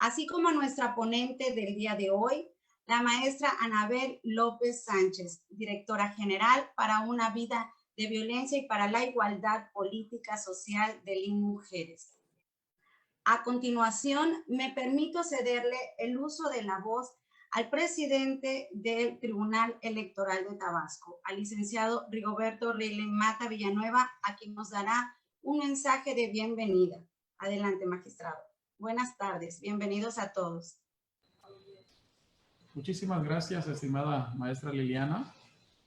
así como a nuestra ponente del día de hoy, la maestra Anabel López Sánchez, directora general para una vida de violencia y para la igualdad política social de Mujeres. A continuación, me permito cederle el uso de la voz al presidente del Tribunal Electoral de Tabasco, al licenciado Rigoberto Riley Mata Villanueva, a quien nos dará un mensaje de bienvenida. Adelante, magistrado. Buenas tardes, bienvenidos a todos. Muchísimas gracias, estimada maestra Liliana.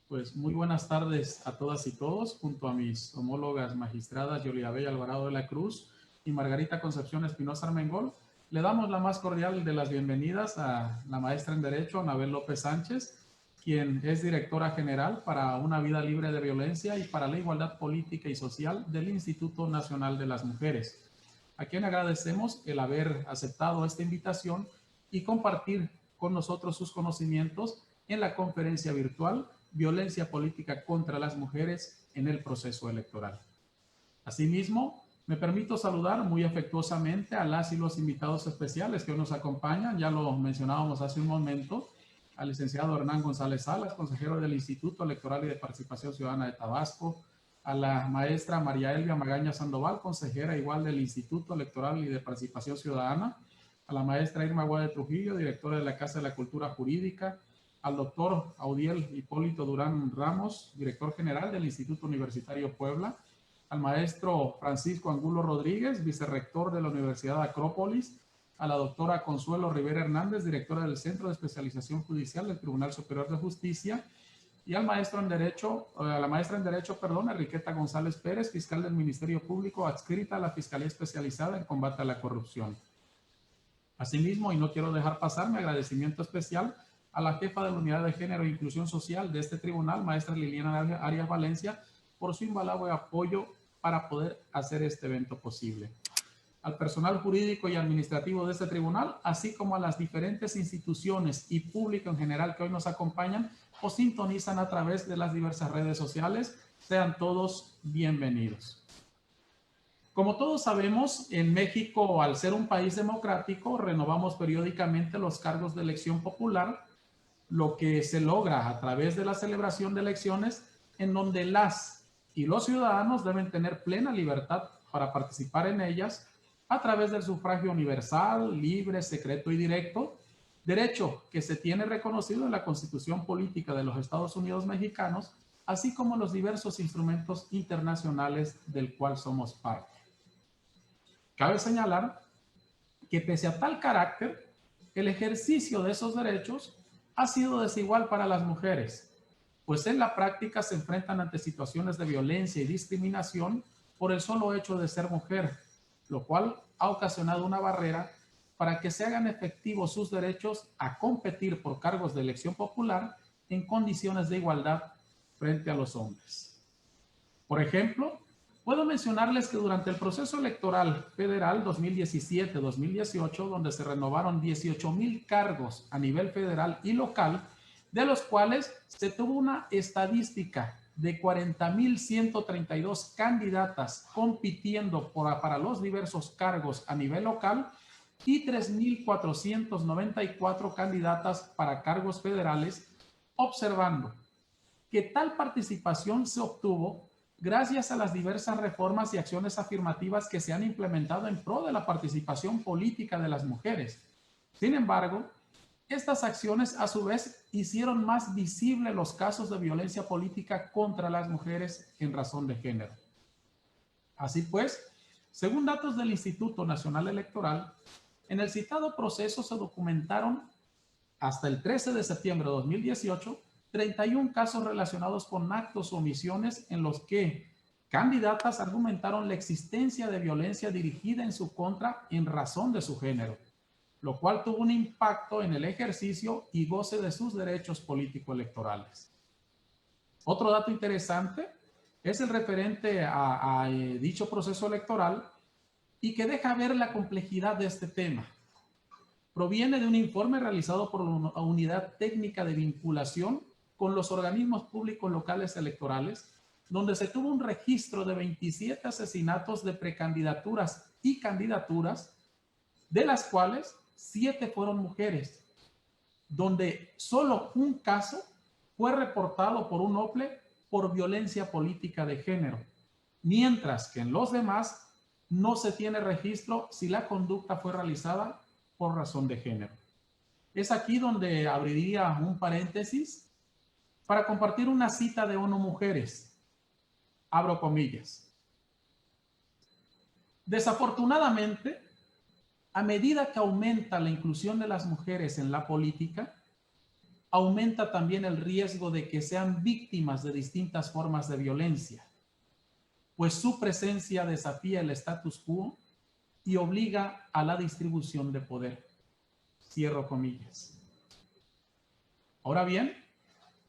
Pues muy buenas tardes a todas y todos, junto a mis homólogas magistradas Yolibel Alvarado de la Cruz y Margarita Concepción Espinosa Armengol. Le damos la más cordial de las bienvenidas a la maestra en Derecho, Anabel López Sánchez, quien es directora general para una vida libre de violencia y para la igualdad política y social del Instituto Nacional de las Mujeres, a quien agradecemos el haber aceptado esta invitación y compartir con nosotros sus conocimientos en la conferencia virtual Violencia Política contra las Mujeres en el Proceso Electoral. Asimismo, me permito saludar muy afectuosamente a las y los invitados especiales que hoy nos acompañan. Ya lo mencionábamos hace un momento, al licenciado Hernán González Salas, consejero del Instituto Electoral y de Participación Ciudadana de Tabasco, a la maestra María Elvia Magaña Sandoval, consejera igual del Instituto Electoral y de Participación Ciudadana, a la maestra Irma Guade Trujillo, directora de la Casa de la Cultura Jurídica, al doctor Audiel Hipólito Durán Ramos, director general del Instituto Universitario Puebla, al maestro Francisco Angulo Rodríguez, vicerrector de la Universidad Acrópolis, a la doctora Consuelo Rivera Hernández, directora del Centro de Especialización Judicial del Tribunal Superior de Justicia, y al maestro en Derecho, a la maestra en Derecho, Enriqueta González Pérez, fiscal del Ministerio Público adscrita a la Fiscalía Especializada en Combate a la Corrupción. Asimismo, y no quiero dejar pasar mi agradecimiento especial a la jefa de la Unidad de Género e Inclusión Social de este tribunal, maestra Liliana Arias Valencia, por su invaluable apoyo para poder hacer este evento posible. Al personal jurídico y administrativo de este tribunal, así como a las diferentes instituciones y público en general que hoy nos acompañan o sintonizan a través de las diversas redes sociales, sean todos bienvenidos. Como todos sabemos, en México, al ser un país democrático, renovamos periódicamente los cargos de elección popular, lo que se logra a través de la celebración de elecciones en donde las y los ciudadanos deben tener plena libertad para participar en ellas a través del sufragio universal, libre, secreto y directo, derecho que se tiene reconocido en la Constitución Política de los Estados Unidos Mexicanos, así como los diversos instrumentos internacionales del cual somos parte. Cabe señalar que pese a tal carácter, el ejercicio de esos derechos ha sido desigual para las mujeres, pues en la práctica se enfrentan ante situaciones de violencia y discriminación por el solo hecho de ser mujer, lo cual ha ocasionado una barrera para que se hagan efectivos sus derechos a competir por cargos de elección popular en condiciones de igualdad frente a los hombres. Por ejemplo, puedo mencionarles que durante el proceso electoral federal 2017-2018, donde se renovaron 18,000 cargos a nivel federal y local, de los cuales se tuvo una estadística de 40,132 candidatas compitiendo para los diversos cargos a nivel local y 3,494 candidatas para cargos federales, observando que tal participación se obtuvo gracias a las diversas reformas y acciones afirmativas que se han implementado en pro de la participación política de las mujeres. Sin embargo, estas acciones a su vez hicieron más visibles los casos de violencia política contra las mujeres en razón de género. Así pues, según datos del Instituto Nacional Electoral, en el citado proceso se documentaron hasta el 13 de septiembre de 2018 31 casos relacionados con actos o omisiones en los que candidatas argumentaron la existencia de violencia dirigida en su contra en razón de su género, lo cual tuvo un impacto en el ejercicio y goce de sus derechos político-electorales. Otro dato interesante es el referente a dicho proceso electoral y que deja ver la complejidad de este tema. Proviene de un informe realizado por la Unidad Técnica de Vinculación con los organismos públicos locales electorales, donde se tuvo un registro de 27 asesinatos de precandidaturas y candidaturas, de las cuales 7 fueron mujeres, donde solo un caso fue reportado por un OPLE por violencia política de género, mientras que en los demás no se tiene registro si la conducta fue realizada por razón de género. Es aquí donde abriría un paréntesis para compartir una cita de ONU Mujeres. Abro comillas. Desafortunadamente, a medida que aumenta la inclusión de las mujeres en la política, aumenta también el riesgo de que sean víctimas de distintas formas de violencia, pues su presencia desafía el status quo y obliga a la distribución de poder. Cierro comillas. Ahora bien,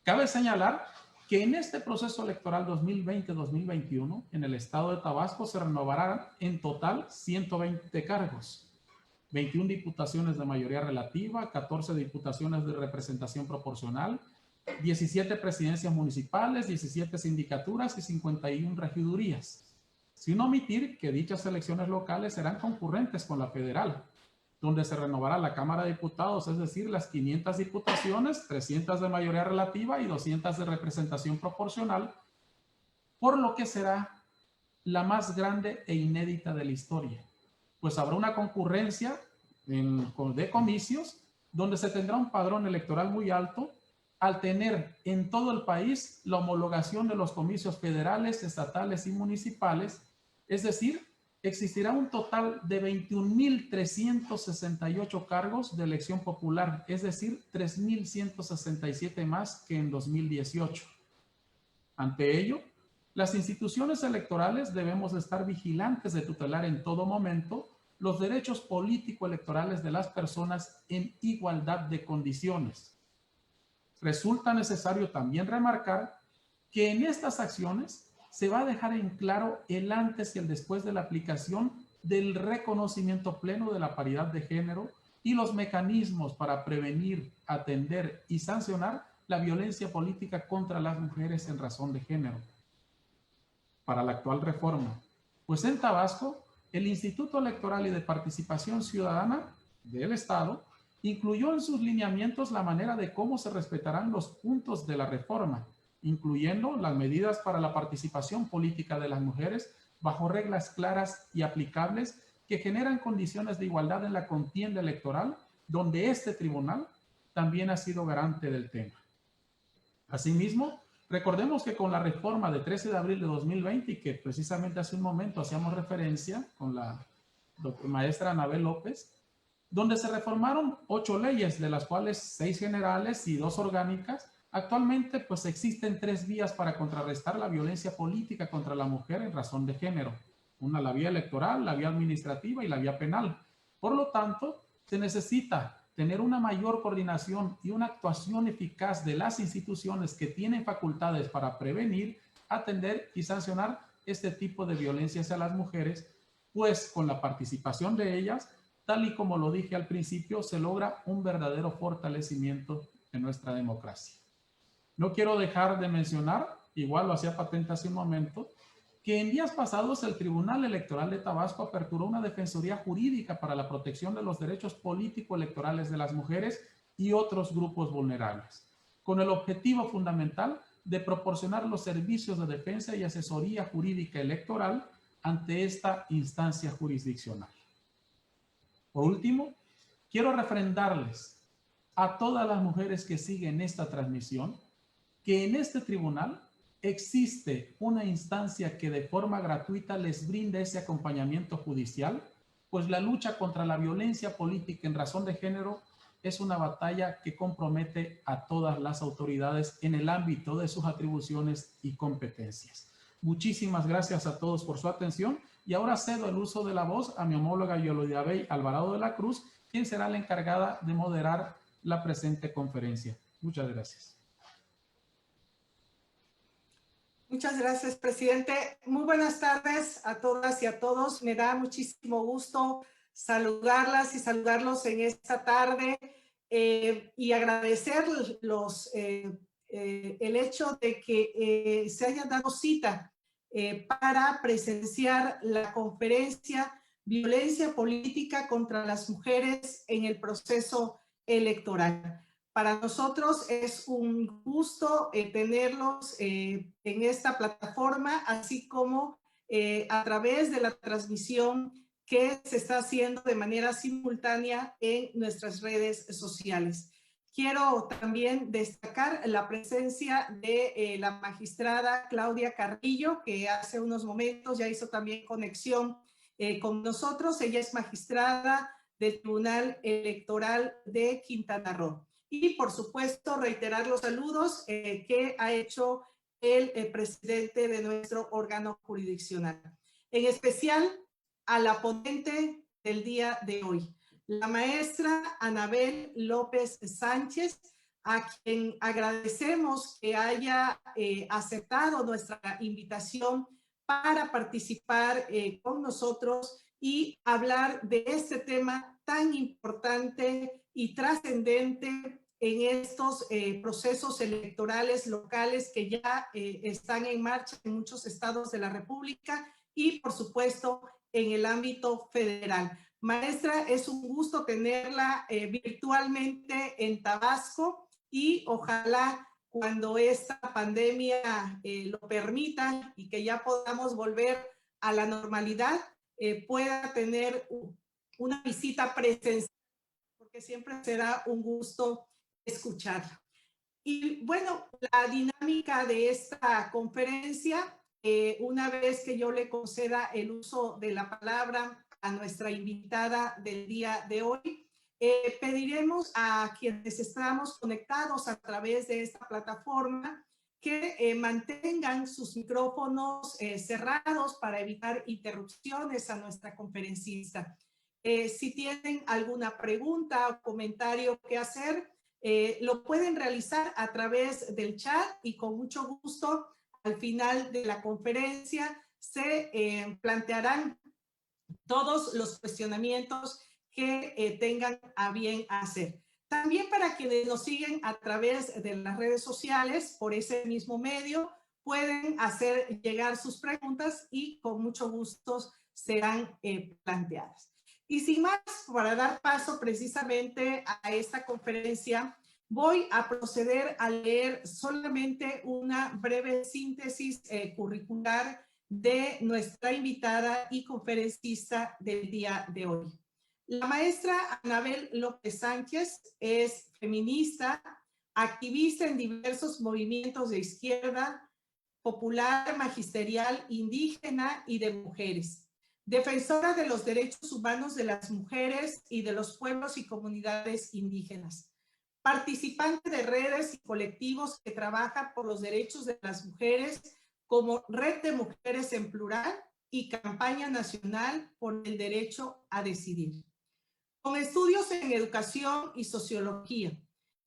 cabe señalar que en este proceso electoral 2020-2021, en el estado de Tabasco se renovarán en total 120 cargos, 21 diputaciones de mayoría relativa, 14 diputaciones de representación proporcional, 17 presidencias municipales, 17 sindicaturas y 51 regidurías, sin omitir que dichas elecciones locales serán concurrentes con la federal, donde se renovará la Cámara de Diputados, es decir, las 500 diputaciones, 300 de mayoría relativa y 200 de representación proporcional, por lo que será la más grande e inédita de la historia, pues habrá una concurrencia de comicios donde se tendrá un padrón electoral muy alto, al tener en todo el país la homologación de los comicios federales, estatales y municipales, es decir, existirá un total de 21.368 cargos de elección popular, es decir, 3.167 más que en 2018. Ante ello, las instituciones electorales debemos estar vigilantes de tutelar en todo momento los derechos político-electorales de las personas en igualdad de condiciones. Resulta necesario también remarcar que en estas acciones se va a dejar en claro el antes y el después de la aplicación del reconocimiento pleno de la paridad de género y los mecanismos para prevenir, atender y sancionar la violencia política contra las mujeres en razón de género. Para la actual reforma, pues en Tabasco, el Instituto Electoral y de Participación Ciudadana del Estado incluyó en sus lineamientos la manera de cómo se respetarán los puntos de la reforma, incluyendo las medidas para la participación política de las mujeres bajo reglas claras y aplicables que generan condiciones de igualdad en la contienda electoral, donde este tribunal también ha sido garante del tema. Asimismo, recordemos que con la reforma de 13 de abril de 2020, y que precisamente hace un momento hacíamos referencia con la maestra Anabel López, donde se reformaron 8 leyes, de las cuales 6 generales y 2 orgánicas. Actualmente, pues existen 3 vías para contrarrestar la violencia política contra la mujer en razón de género. Una, la vía electoral, la vía administrativa y la vía penal. Por lo tanto, se necesita tener una mayor coordinación y una actuación eficaz de las instituciones que tienen facultades para prevenir, atender y sancionar este tipo de violencia hacia las mujeres, pues con la participación de ellas, tal y como lo dije al principio, se logra un verdadero fortalecimiento de nuestra democracia. No quiero dejar de mencionar, igual lo hacía patente hace un momento, que en días pasados el Tribunal Electoral de Tabasco aperturó una defensoría jurídica para la protección de los derechos político-electorales de las mujeres y otros grupos vulnerables, con el objetivo fundamental de proporcionar los servicios de defensa y asesoría jurídica electoral ante esta instancia jurisdiccional. Por último, quiero refrendarles a todas las mujeres que siguen esta transmisión que en este tribunal existe una instancia que de forma gratuita les brinda ese acompañamiento judicial, pues la lucha contra la violencia política en razón de género es una batalla que compromete a todas las autoridades en el ámbito de sus atribuciones y competencias. Muchísimas gracias a todos por su atención y ahora cedo el uso de la voz a mi homóloga Yolidabey Alvarado de la Cruz, quien será la encargada de moderar la presente conferencia. Muchas gracias. Muchas gracias, presidente. Muy buenas tardes a todas y a todos. Me da muchísimo gusto saludarlas y saludarlos en esta tarde y agradecer el hecho de que se hayan dado cita para presenciar la conferencia violencia política contra las mujeres en el proceso electoral. Para nosotros es un gusto tenerlos en esta plataforma, así como a través de la transmisión que se está haciendo de manera simultánea en nuestras redes sociales. Quiero también destacar la presencia de la magistrada Claudia Carrillo, que hace unos momentos ya hizo también conexión con nosotros. Ella es magistrada del Tribunal Electoral de Quintana Roo. Y por supuesto reiterar los saludos que ha hecho el presidente de nuestro órgano jurisdiccional. En especial a la ponente del día de hoy, la maestra Anabel López Sánchez, a quien agradecemos que haya aceptado nuestra invitación para participar con nosotros y hablar de este tema tan importante y trascendente en estos procesos electorales locales que ya están en marcha en muchos estados de la República y, por supuesto, en el ámbito federal. Maestra, es un gusto tenerla virtualmente en Tabasco y ojalá cuando esta pandemia lo permita y que ya podamos volver a la normalidad, pueda tener una visita presencial, porque siempre será un gusto escucharla. Y bueno, la dinámica de esta conferencia, una vez que yo le conceda el uso de la palabra a nuestra invitada del día de hoy, pediremos a quienes estamos conectados a través de esta plataforma que mantengan sus micrófonos cerrados para evitar interrupciones a nuestra conferencista. Si tienen alguna pregunta o comentario que hacer, lo pueden realizar a través del chat y con mucho gusto al final de la conferencia se plantearán todos los cuestionamientos que tengan a bien hacer. También para quienes nos siguen a través de las redes sociales, por ese mismo medio, pueden hacer llegar sus preguntas y con mucho gusto serán planteadas. Y sin más, para dar paso precisamente a esta conferencia, voy a proceder a leer solamente una breve síntesis curricular de nuestra invitada y conferencista del día de hoy. La maestra Anabel López Sánchez es feminista, activista en diversos movimientos de izquierda, popular, magisterial, indígena y de mujeres. Defensora de los derechos humanos de las mujeres y de los pueblos y comunidades indígenas. Participante de redes y colectivos que trabajan por los derechos de las mujeres, como Red de Mujeres en Plural y Campaña Nacional por el Derecho a Decidir. Con estudios en educación y sociología,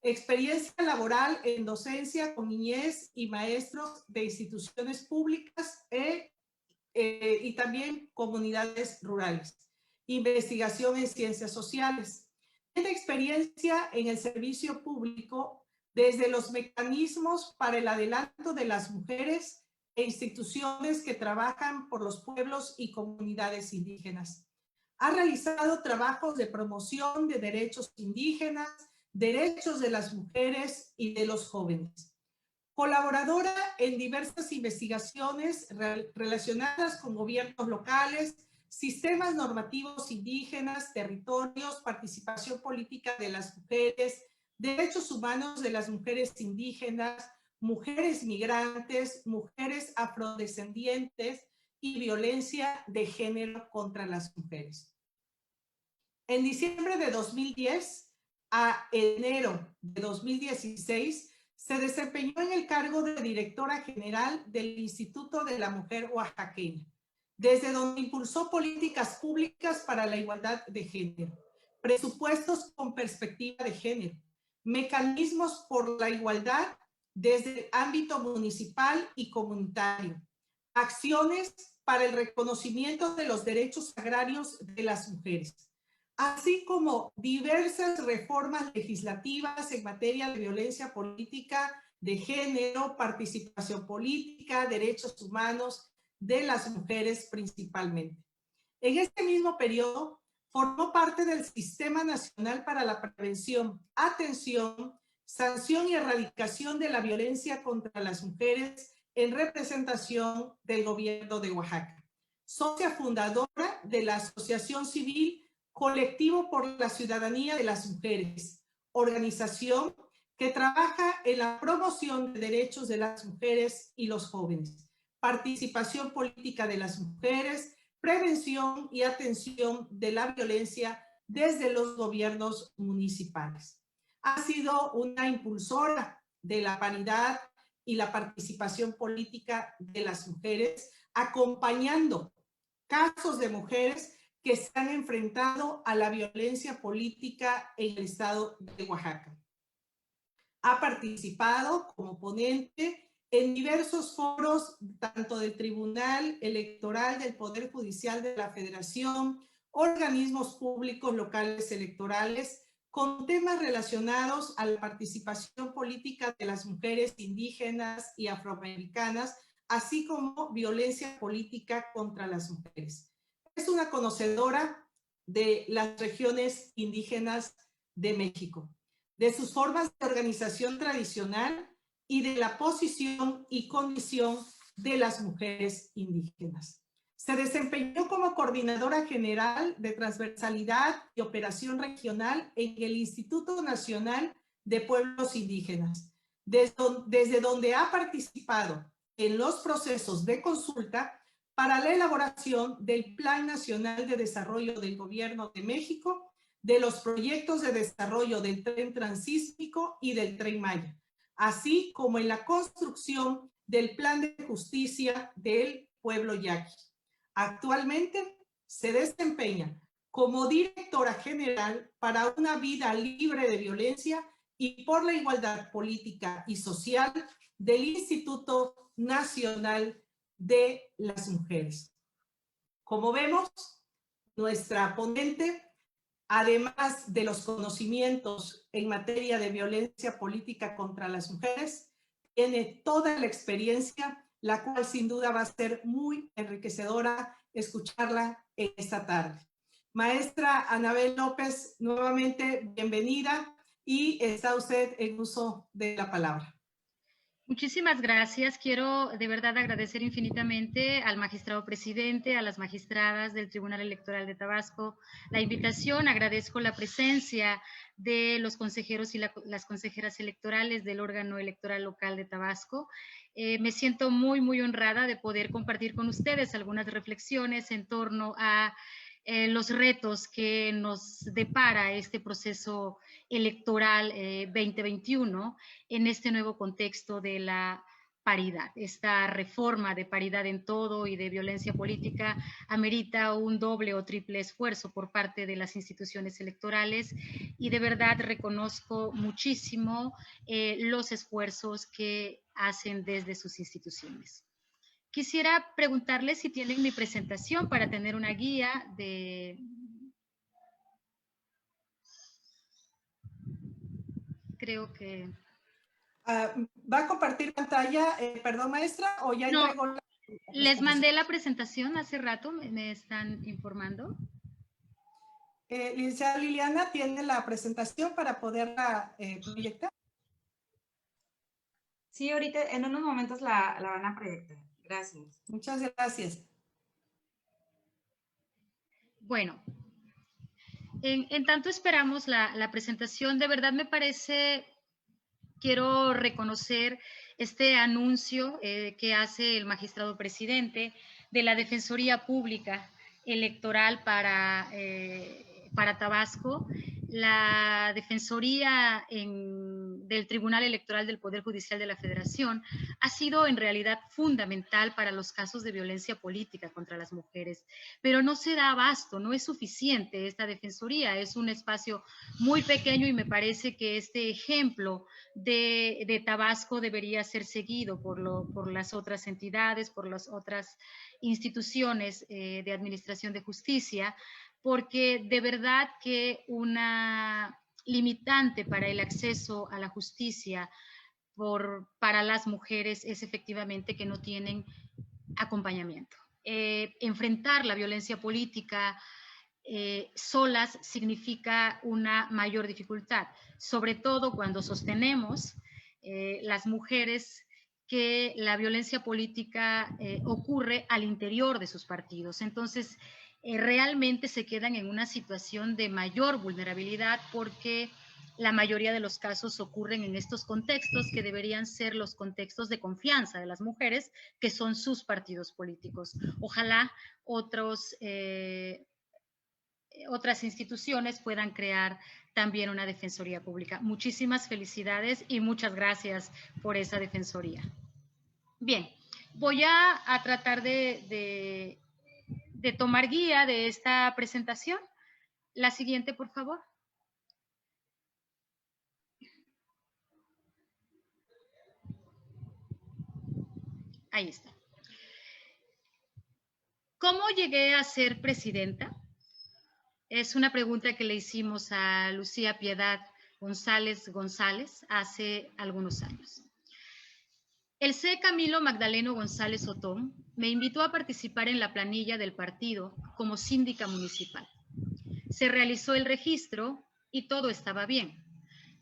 experiencia laboral en docencia con niñez y maestros de instituciones públicas y también comunidades rurales. Investigación en ciencias sociales. Tiene experiencia en el servicio público desde los mecanismos para el adelanto de las mujeres e instituciones que trabajan por los pueblos y comunidades indígenas. Ha realizado trabajos de promoción de derechos indígenas, derechos de las mujeres y de los jóvenes. Colaboradora en diversas investigaciones relacionadas con gobiernos locales, sistemas normativos indígenas, territorios, participación política de las mujeres, derechos humanos de las mujeres indígenas, mujeres migrantes, mujeres afrodescendientes y violencia de género contra las mujeres. En diciembre de 2010 a enero de 2016 se desempeñó en el cargo de directora general del Instituto de la Mujer Oaxaqueña, desde donde impulsó políticas públicas para la igualdad de género, presupuestos con perspectiva de género, mecanismos por la igualdad desde el ámbito municipal y comunitario, acciones para el reconocimiento de los derechos agrarios de las mujeres, así como diversas reformas legislativas en materia de violencia política de género, participación política, derechos humanos de las mujeres principalmente. En este mismo periodo, formó parte del Sistema Nacional para la Prevención, Atención, Sanción y Erradicación de la Violencia contra las Mujeres en representación del Gobierno de Oaxaca. Socia fundadora de la Asociación Civil Colectivo por la Ciudadanía de las Mujeres, organización que trabaja en la promoción de derechos de las mujeres y los jóvenes, participación política de las mujeres, prevención y atención de la violencia desde los gobiernos municipales. Ha sido una impulsora de la paridad y la participación política de las mujeres, acompañando casos de mujeres que se han enfrentado a la violencia política en el estado de Oaxaca. Ha participado como ponente en diversos foros, tanto del Tribunal Electoral del Poder Judicial de la Federación, organismos públicos locales electorales, con temas relacionados a la participación política de las mujeres indígenas y afroamericanas, así como violencia política contra las mujeres. Es una conocedora de las regiones indígenas de México, de sus formas de organización tradicional y de la posición y condición de las mujeres indígenas. Se desempeñó como coordinadora general de transversalidad y operación regional en el Instituto Nacional de Pueblos Indígenas, desde donde ha participado en los procesos de consulta para la elaboración del Plan Nacional de Desarrollo del Gobierno de México, de los proyectos de desarrollo del Tren Transísmico y del Tren Maya, así como en la construcción del Plan de Justicia del Pueblo Yaqui. Actualmente se desempeña como directora general para una vida libre de violencia y por la igualdad política y social del Instituto Nacional de las Mujeres. Como vemos, nuestra ponente, además de los conocimientos en materia de violencia política contra las mujeres, tiene toda la experiencia, la cual sin duda va a ser muy enriquecedora escucharla en esta tarde. Maestra Anabel López, nuevamente bienvenida y está usted en uso de la palabra. Muchísimas gracias. Quiero de verdad agradecer infinitamente al magistrado presidente, a las magistradas del Tribunal Electoral de Tabasco la invitación. Agradezco la presencia de los consejeros y las consejeras electorales del órgano electoral local de Tabasco. Me siento muy honrada de poder compartir con ustedes algunas reflexiones en torno a los retos que nos depara este proceso electoral 2021 en este nuevo contexto de la paridad. Esta reforma de paridad en todo y de violencia política amerita un doble o triple esfuerzo por parte de las instituciones electorales y de verdad reconozco muchísimo los esfuerzos que hacen desde sus instituciones. Quisiera preguntarles si tienen mi presentación para tener una guía de... Creo que... ¿Va a compartir pantalla, perdón, maestra, o ya no, entregó la... Les mandé la presentación hace rato, me están informando. Licenciada Liliana, ¿tiene la presentación para poderla proyectar? Sí, ahorita en unos momentos la van a proyectar. Gracias. Muchas gracias. Bueno, en tanto esperamos la presentación, de verdad me parece, quiero reconocer este anuncio que hace el magistrado presidente de la Defensoría Pública Electoral para Tabasco. La Defensoría del Tribunal Electoral del Poder Judicial de la Federación ha sido en realidad fundamental para los casos de violencia política contra las mujeres, pero no se da abasto, no es suficiente esta Defensoría, es un espacio muy pequeño y me parece que este ejemplo de Tabasco debería ser seguido por las otras entidades, por las otras instituciones de administración de justicia, porque de verdad que una limitante para el acceso a la justicia para las mujeres es efectivamente que no tienen acompañamiento. enfrentar la violencia política solas significa una mayor dificultad, sobre todo cuando sostenemos las mujeres que la violencia política ocurre al interior de sus partidos. Entonces, realmente se quedan en una situación de mayor vulnerabilidad porque la mayoría de los casos ocurren en estos contextos que deberían ser los contextos de confianza de las mujeres, que son sus partidos políticos. Ojalá otras instituciones puedan crear también una defensoría pública. Muchísimas felicidades y muchas gracias por esa defensoría. Bien, voy a tratar de tomar guía de esta presentación. La siguiente, por favor. Ahí está. ¿Cómo llegué a ser presidenta? Es una pregunta que le hicimos a Lucía Piedad González hace algunos años. El C. Camilo Magdaleno González Otón me invitó a participar en la planilla del partido como síndica municipal. Se realizó el registro y todo estaba bien.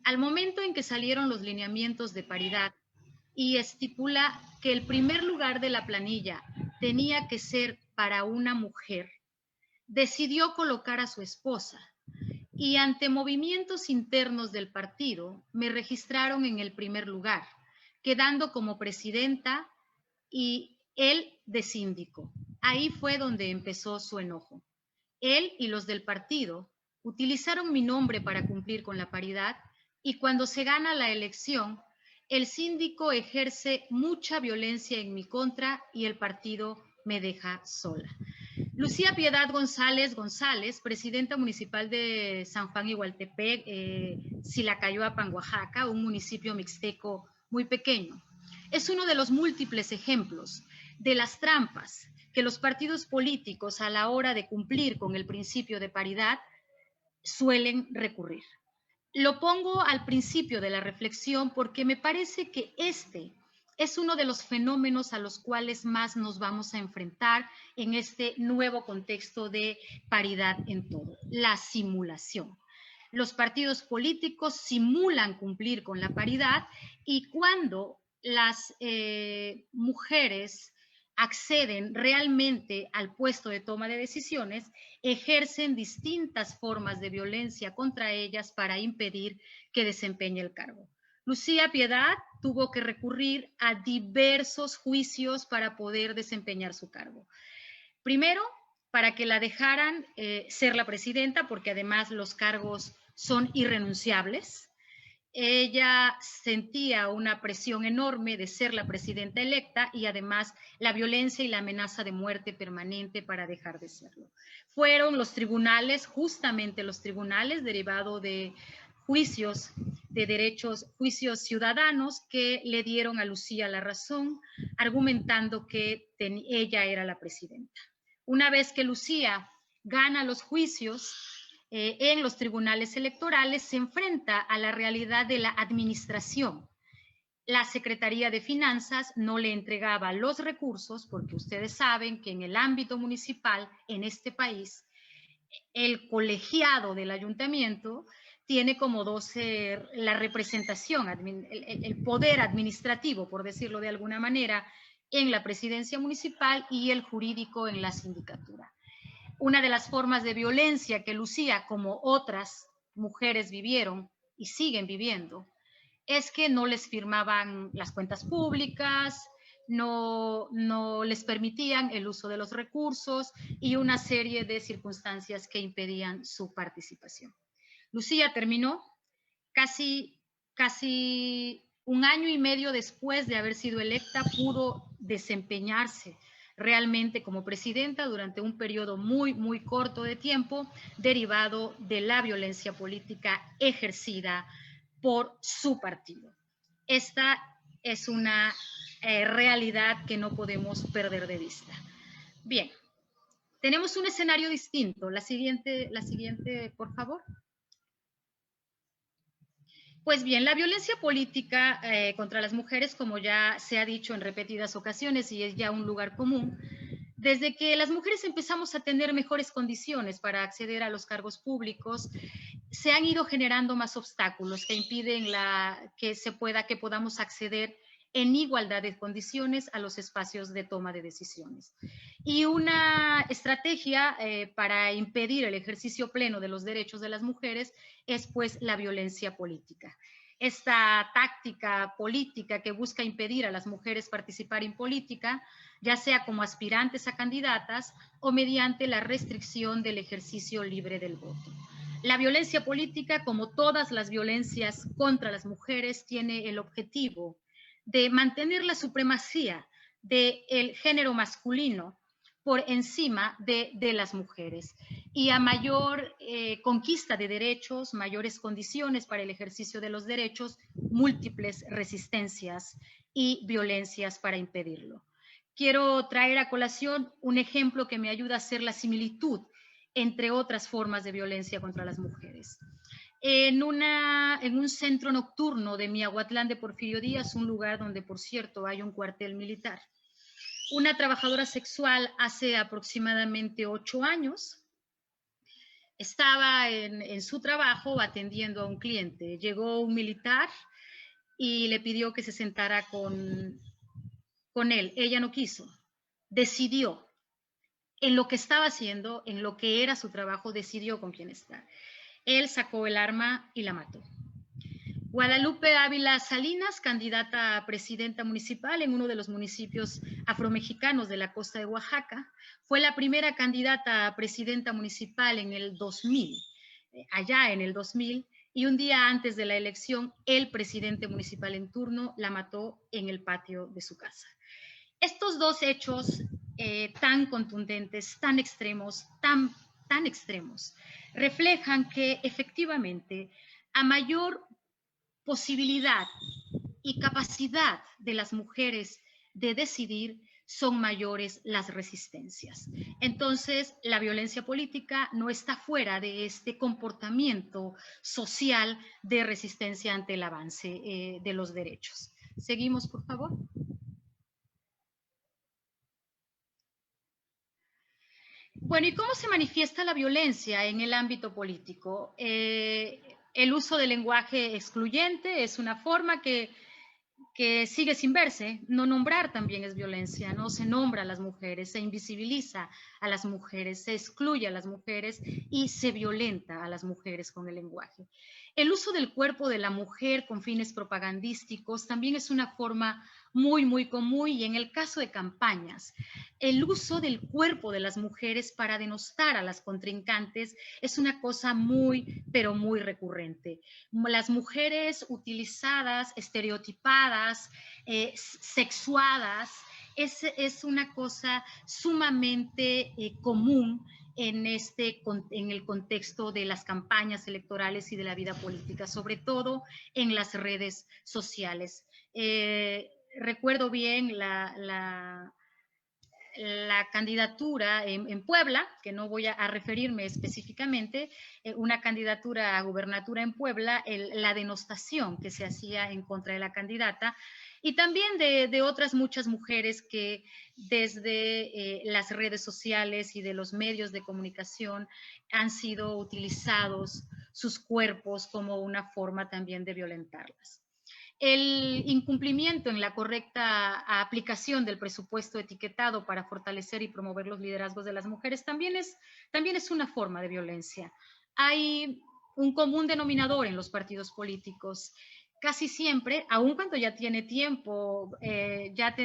Al momento en que salieron los lineamientos de paridad y estipula que el primer lugar de la planilla tenía que ser para una mujer, decidió colocar a su esposa y ante movimientos internos del partido me registraron en el primer lugar, quedando como presidenta y él de síndico. Ahí fue donde empezó su enojo. Él y los del partido utilizaron mi nombre para cumplir con la paridad y cuando se gana la elección, el síndico ejerce mucha violencia en mi contra y el partido me deja sola. Lucía Piedad González, presidenta municipal de San Juan Igualtepec, Silacayoapan, Oaxaca, un municipio mixteco muy pequeño. Es uno de los múltiples ejemplos de las trampas que los partidos políticos a la hora de cumplir con el principio de paridad suelen recurrir. Lo pongo al principio de la reflexión porque me parece que este es uno de los fenómenos a los cuales más nos vamos a enfrentar en este nuevo contexto de paridad en todo, la simulación. Los partidos políticos simulan cumplir con la paridad y cuando las mujeres acceden realmente al puesto de toma de decisiones, ejercen distintas formas de violencia contra ellas para impedir que desempeñe el cargo. Lucía Piedad tuvo que recurrir a diversos juicios para poder desempeñar su cargo. Primero, para que la dejaran ser la presidenta, porque además los cargos son irrenunciables. Ella sentía una presión enorme de ser la presidenta electa y además la violencia y la amenaza de muerte permanente para dejar de serlo. Fueron los tribunales, justamente los tribunales, derivado de juicios de derechos, juicios ciudadanos que le dieron a Lucía la razón, argumentando que ella era la presidenta. Una vez que Lucía gana los juicios, en los tribunales electorales se enfrenta a la realidad de la administración. La Secretaría de Finanzas no le entregaba los recursos porque ustedes saben que en el ámbito municipal en este país el colegiado del ayuntamiento tiene como 12 la representación, el poder administrativo, por decirlo de alguna manera, en la presidencia municipal y el jurídico en la sindicatura. Una de las formas de violencia que Lucía, como otras mujeres vivieron y siguen viviendo, es que no les firmaban las cuentas públicas, no les permitían el uso de los recursos y una serie de circunstancias que impedían su participación. Lucía terminó casi un año y medio después de haber sido electa, pudo desempeñarse realmente como presidenta durante un periodo muy corto de tiempo, derivado de la violencia política ejercida por su partido. Esta es una realidad que no podemos perder de vista. Bien, tenemos un escenario distinto. La siguiente, por favor. Pues bien, la violencia política contra las mujeres, como ya se ha dicho en repetidas ocasiones y es ya un lugar común, Desde que las mujeres empezamos a tener mejores condiciones para acceder a los cargos públicos, se han ido generando más obstáculos que impiden que podamos acceder en igualdad de condiciones a los espacios de toma de decisiones. Y una estrategia para impedir el ejercicio pleno de los derechos de las mujeres es pues la violencia política. Esta táctica política que busca impedir a las mujeres participar en política, ya sea como aspirantes a candidatas o mediante la restricción del ejercicio libre del voto. La violencia política, como todas las violencias contra las mujeres, tiene el objetivo de mantener la supremacía del género masculino por encima de las mujeres. Y a mayor conquista de derechos, mayores condiciones para el ejercicio de los derechos, múltiples resistencias y violencias para impedirlo. Quiero traer a colación un ejemplo que me ayuda a hacer la similitud entre otras formas de violencia contra las mujeres. En un centro nocturno de Miahuatlán de Porfirio Díaz, un lugar donde, por cierto, hay un cuartel militar. Una trabajadora sexual hace aproximadamente 8 años estaba en su trabajo atendiendo a un cliente. Llegó un militar y le pidió que se sentara con él. Ella no quiso. Decidió en lo que estaba haciendo, en lo que era su trabajo, decidió con quién estar. Él sacó el arma y la mató. Guadalupe Ávila Salinas, candidata a presidenta municipal en uno de los municipios afromexicanos de la costa de Oaxaca, fue la primera candidata a presidenta municipal en el 2000, allá en el 2000, y un día antes de la elección, el presidente municipal en turno la mató en el patio de su casa. Estos dos hechos tan contundentes, tan extremos, tan extremos, reflejan que efectivamente a mayor posibilidad y capacidad de las mujeres de decidir, son mayores las resistencias. Entonces, la violencia política no está fuera de este comportamiento social de resistencia ante el avance de los derechos. Seguimos, por favor. Bueno, ¿y cómo se manifiesta la violencia en el ámbito político? El uso del lenguaje excluyente es una forma que sigue sin verse. No nombrar también es violencia, ¿no? Se nombra a las mujeres, se invisibiliza a las mujeres, se excluye a las mujeres y se violenta a las mujeres con el lenguaje. El uso del cuerpo de la mujer con fines propagandísticos también es una forma muy común, y en el caso de campañas, el uso del cuerpo de las mujeres para denostar a las contrincantes es una cosa pero muy recurrente. Las mujeres utilizadas, estereotipadas, sexuadas, es una cosa sumamente común en el contexto de las campañas electorales y de la vida política, sobre todo en las redes sociales. Recuerdo bien la candidatura en Puebla, que no voy a referirme específicamente, una candidatura a gubernatura en Puebla, la denostación que se hacía en contra de la candidata, y también de otras muchas mujeres que desde las redes sociales y de los medios de comunicación han sido utilizados sus cuerpos como una forma también de violentarlas. El incumplimiento en la correcta aplicación del presupuesto etiquetado para fortalecer y promover los liderazgos de las mujeres también es una forma de violencia. Hay un común denominador en los partidos políticos. Casi siempre, aun cuando ya tiene tiempo, ya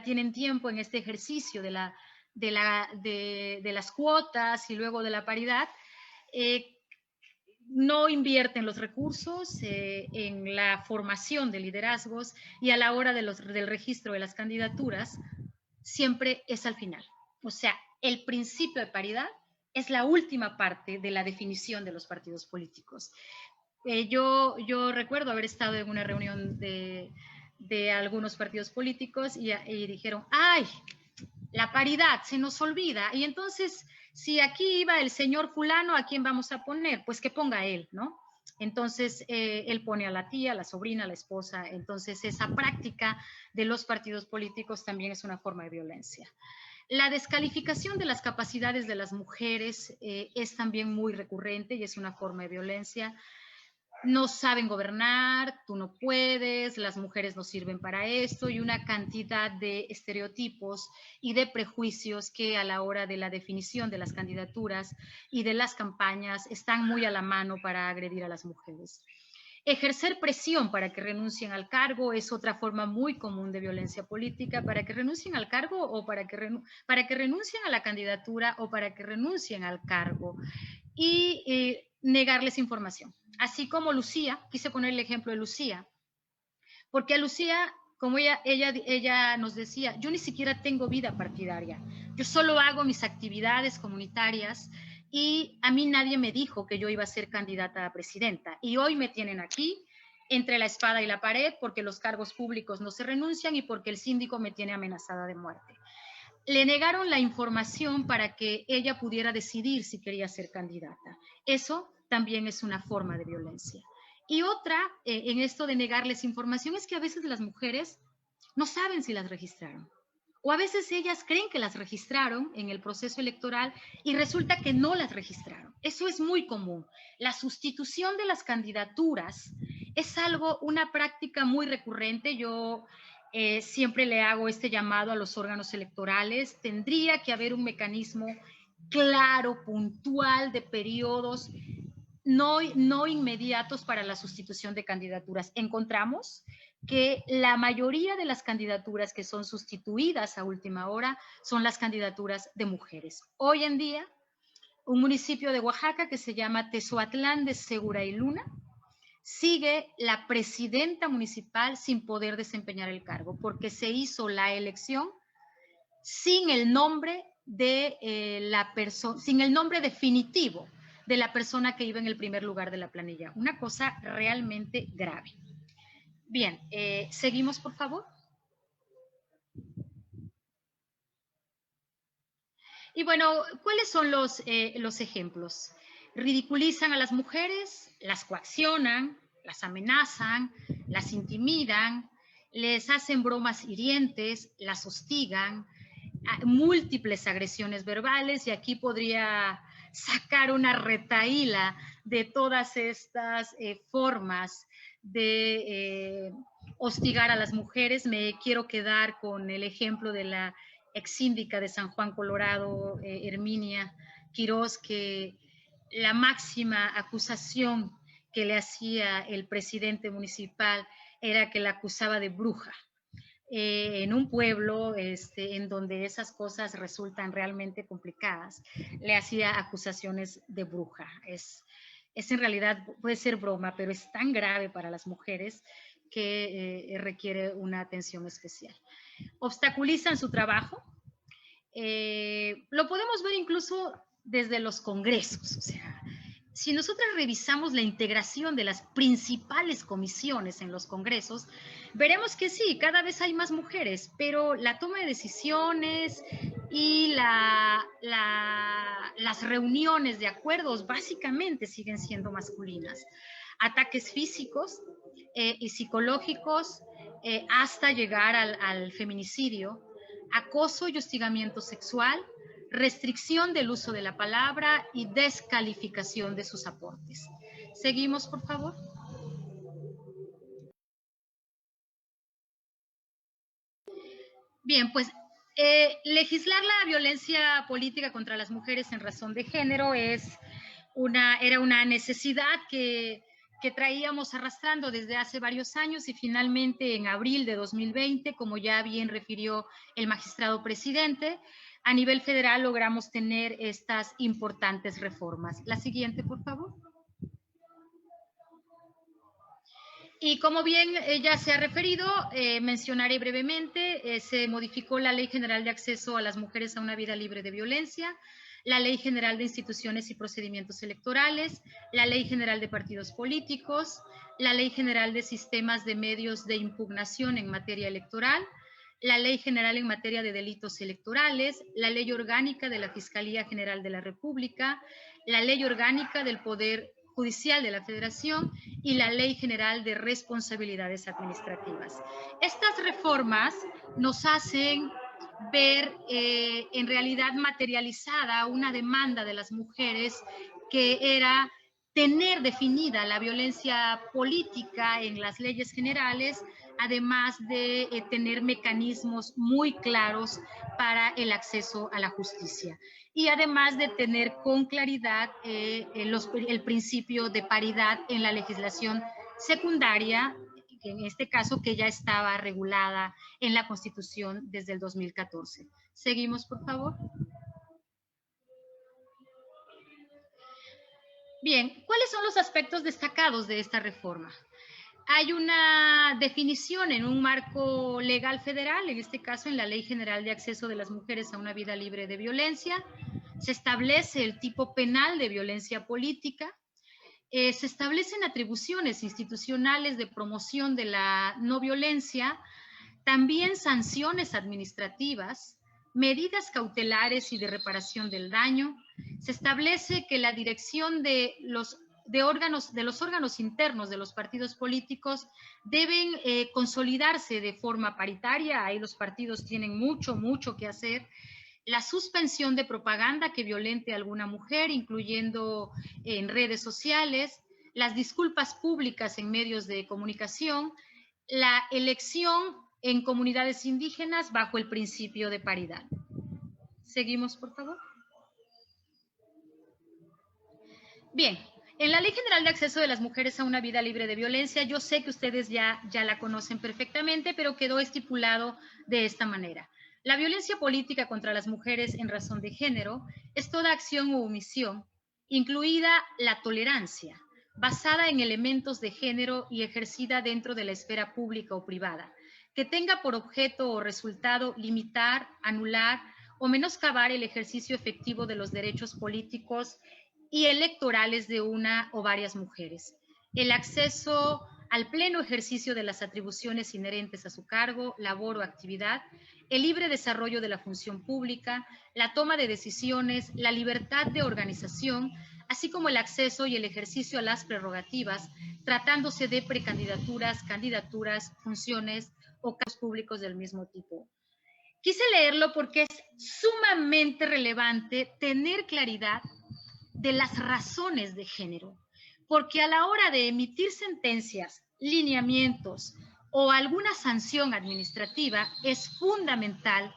tienen tiempo en este ejercicio de las cuotas y luego de la paridad, no invierten los recursos en la formación de liderazgos, y a la hora del registro de las candidaturas siempre es al final. O sea, el principio de paridad es la última parte de la definición de los partidos políticos. Yo recuerdo haber estado en una reunión de algunos partidos políticos y dijeron, ¡ay! La paridad se nos olvida, y entonces si aquí iba el señor fulano, ¿a quién vamos a poner? Pues que ponga él, ¿no? Entonces él pone a la tía, a la sobrina, a la esposa. Entonces esa práctica de los partidos políticos también es una forma de violencia. La descalificación de las capacidades de las mujeres es también muy recurrente y es una forma de violencia. No saben gobernar, tú no puedes, las mujeres no sirven para esto, y una cantidad de estereotipos y de prejuicios que a la hora de la definición de las candidaturas y de las campañas están muy a la mano para agredir a las mujeres. Ejercer presión para que renuncien al cargo es otra forma muy común de violencia política, para que renuncien al cargo o para que renuncien a la candidatura o para que renuncien al cargo. Y negarles información. Así como Lucía, quise poner el ejemplo de Lucía, porque a Lucía, como ella nos decía, yo ni siquiera tengo vida partidaria, yo solo hago mis actividades comunitarias y a mí nadie me dijo que yo iba a ser candidata a presidenta. Y hoy me tienen aquí entre la espada y la pared porque los cargos públicos no se renuncian y porque el síndico me tiene amenazada de muerte. Le negaron la información para que ella pudiera decidir si quería ser candidata. Eso también es una forma de violencia. Y otra, en esto de negarles información, es que a veces las mujeres no saben si las registraron. O a veces ellas creen que las registraron en el proceso electoral y resulta que no las registraron. Eso es muy común. La sustitución de las candidaturas es una práctica muy recurrente. Yo siempre le hago este llamado a los órganos electorales. Tendría que haber un mecanismo claro, puntual, de periodos no inmediatos para la sustitución de candidaturas. Encontramos que la mayoría de las candidaturas que son sustituidas a última hora son las candidaturas de mujeres. Hoy en día, un municipio de Oaxaca que se llama Tezoatlán de Segura y Luna sigue la presidenta municipal sin poder desempeñar el cargo porque se hizo la elección sin el nombre de la persona, sin el nombre definitivo de la persona que iba en el primer lugar de la planilla. Una cosa realmente grave. Bien, seguimos, por favor. Y bueno, ¿cuáles son los ejemplos? Ridiculizan a las mujeres, las coaccionan, las amenazan, las intimidan, les hacen bromas hirientes, las hostigan, múltiples agresiones verbales, y aquí podría sacar una retahíla de todas estas formas de hostigar a las mujeres. Me quiero quedar con el ejemplo de la exsíndica de San Juan Colorado, Herminia Quiroz, que la máxima acusación que le hacía el presidente municipal era que la acusaba de bruja. En un pueblo en donde esas cosas resultan realmente complicadas, le hacía acusaciones de bruja. Es en realidad, puede ser broma, pero es tan grave para las mujeres que requiere una atención especial. Obstaculizan su trabajo. Lo podemos ver incluso desde los congresos. O sea, si nosotras revisamos la integración de las principales comisiones en los congresos, veremos que sí, cada vez hay más mujeres, pero la toma de decisiones y las reuniones de acuerdos básicamente siguen siendo masculinas. Ataques físicos y psicológicos hasta llegar al feminicidio, acoso y hostigamiento sexual, restricción del uso de la palabra y descalificación de sus aportes. Seguimos, por favor. Bien, pues legislar la violencia política contra las mujeres en razón de género era una necesidad que traíamos arrastrando desde hace varios años, y finalmente en abril de 2020, como ya bien refirió el magistrado presidente, a nivel federal logramos tener estas importantes reformas. La siguiente, por favor. Y como bien ya se ha referido, mencionaré brevemente, se modificó la Ley General de Acceso a las Mujeres a una Vida Libre de Violencia, la Ley General de Instituciones y Procedimientos Electorales, la Ley General de Partidos Políticos, la Ley General de Sistemas de Medios de Impugnación en materia electoral, la Ley General en materia de delitos electorales, la Ley Orgánica de la Fiscalía General de la República, la Ley Orgánica del Poder Judicial de la Federación y la Ley General de Responsabilidades Administrativas. Estas reformas nos hacen ver en realidad materializada una demanda de las mujeres que era tener definida la violencia política en las leyes generales, además de tener mecanismos muy claros para el acceso a la justicia. Y además de tener con claridad el principio de paridad en la legislación secundaria, en este caso que ya estaba regulada en la Constitución desde el 2014. Seguimos, por favor. Bien, ¿cuáles son los aspectos destacados de esta reforma? Hay una definición en un marco legal federal, en este caso en la Ley General de Acceso de las Mujeres a una Vida Libre de Violencia. Se establece el tipo penal de violencia política. Se establecen atribuciones institucionales de promoción de la no violencia, también sanciones administrativas, medidas cautelares y de reparación del daño. Se establece que la dirección de los órganos internos de los partidos políticos deben consolidarse de forma paritaria. Ahí los partidos tienen mucho que hacer. La suspensión de propaganda que violente a alguna mujer, incluyendo en redes sociales, las disculpas públicas en medios de comunicación, la elección en comunidades indígenas bajo el principio de paridad. Seguimos, por favor. Bien, en la Ley General de Acceso de las Mujeres a una Vida Libre de Violencia, yo sé que ustedes ya la conocen perfectamente, pero quedó estipulado de esta manera. La violencia política contra las mujeres en razón de género es toda acción o omisión, incluida la tolerancia, basada en elementos de género y ejercida dentro de la esfera pública o privada, que tenga por objeto o resultado limitar, anular o menoscabar el ejercicio efectivo de los derechos políticos y electorales de una o varias mujeres. El acceso al pleno ejercicio de las atribuciones inherentes a su cargo, labor o actividad, el libre desarrollo de la función pública, la toma de decisiones, la libertad de organización, así como el acceso y el ejercicio a las prerrogativas, tratándose de precandidaturas, candidaturas, funciones o cargos públicos del mismo tipo. Quise leerlo porque es sumamente relevante tener claridad de las razones de género, porque a la hora de emitir sentencias, lineamientos o alguna sanción administrativa es fundamental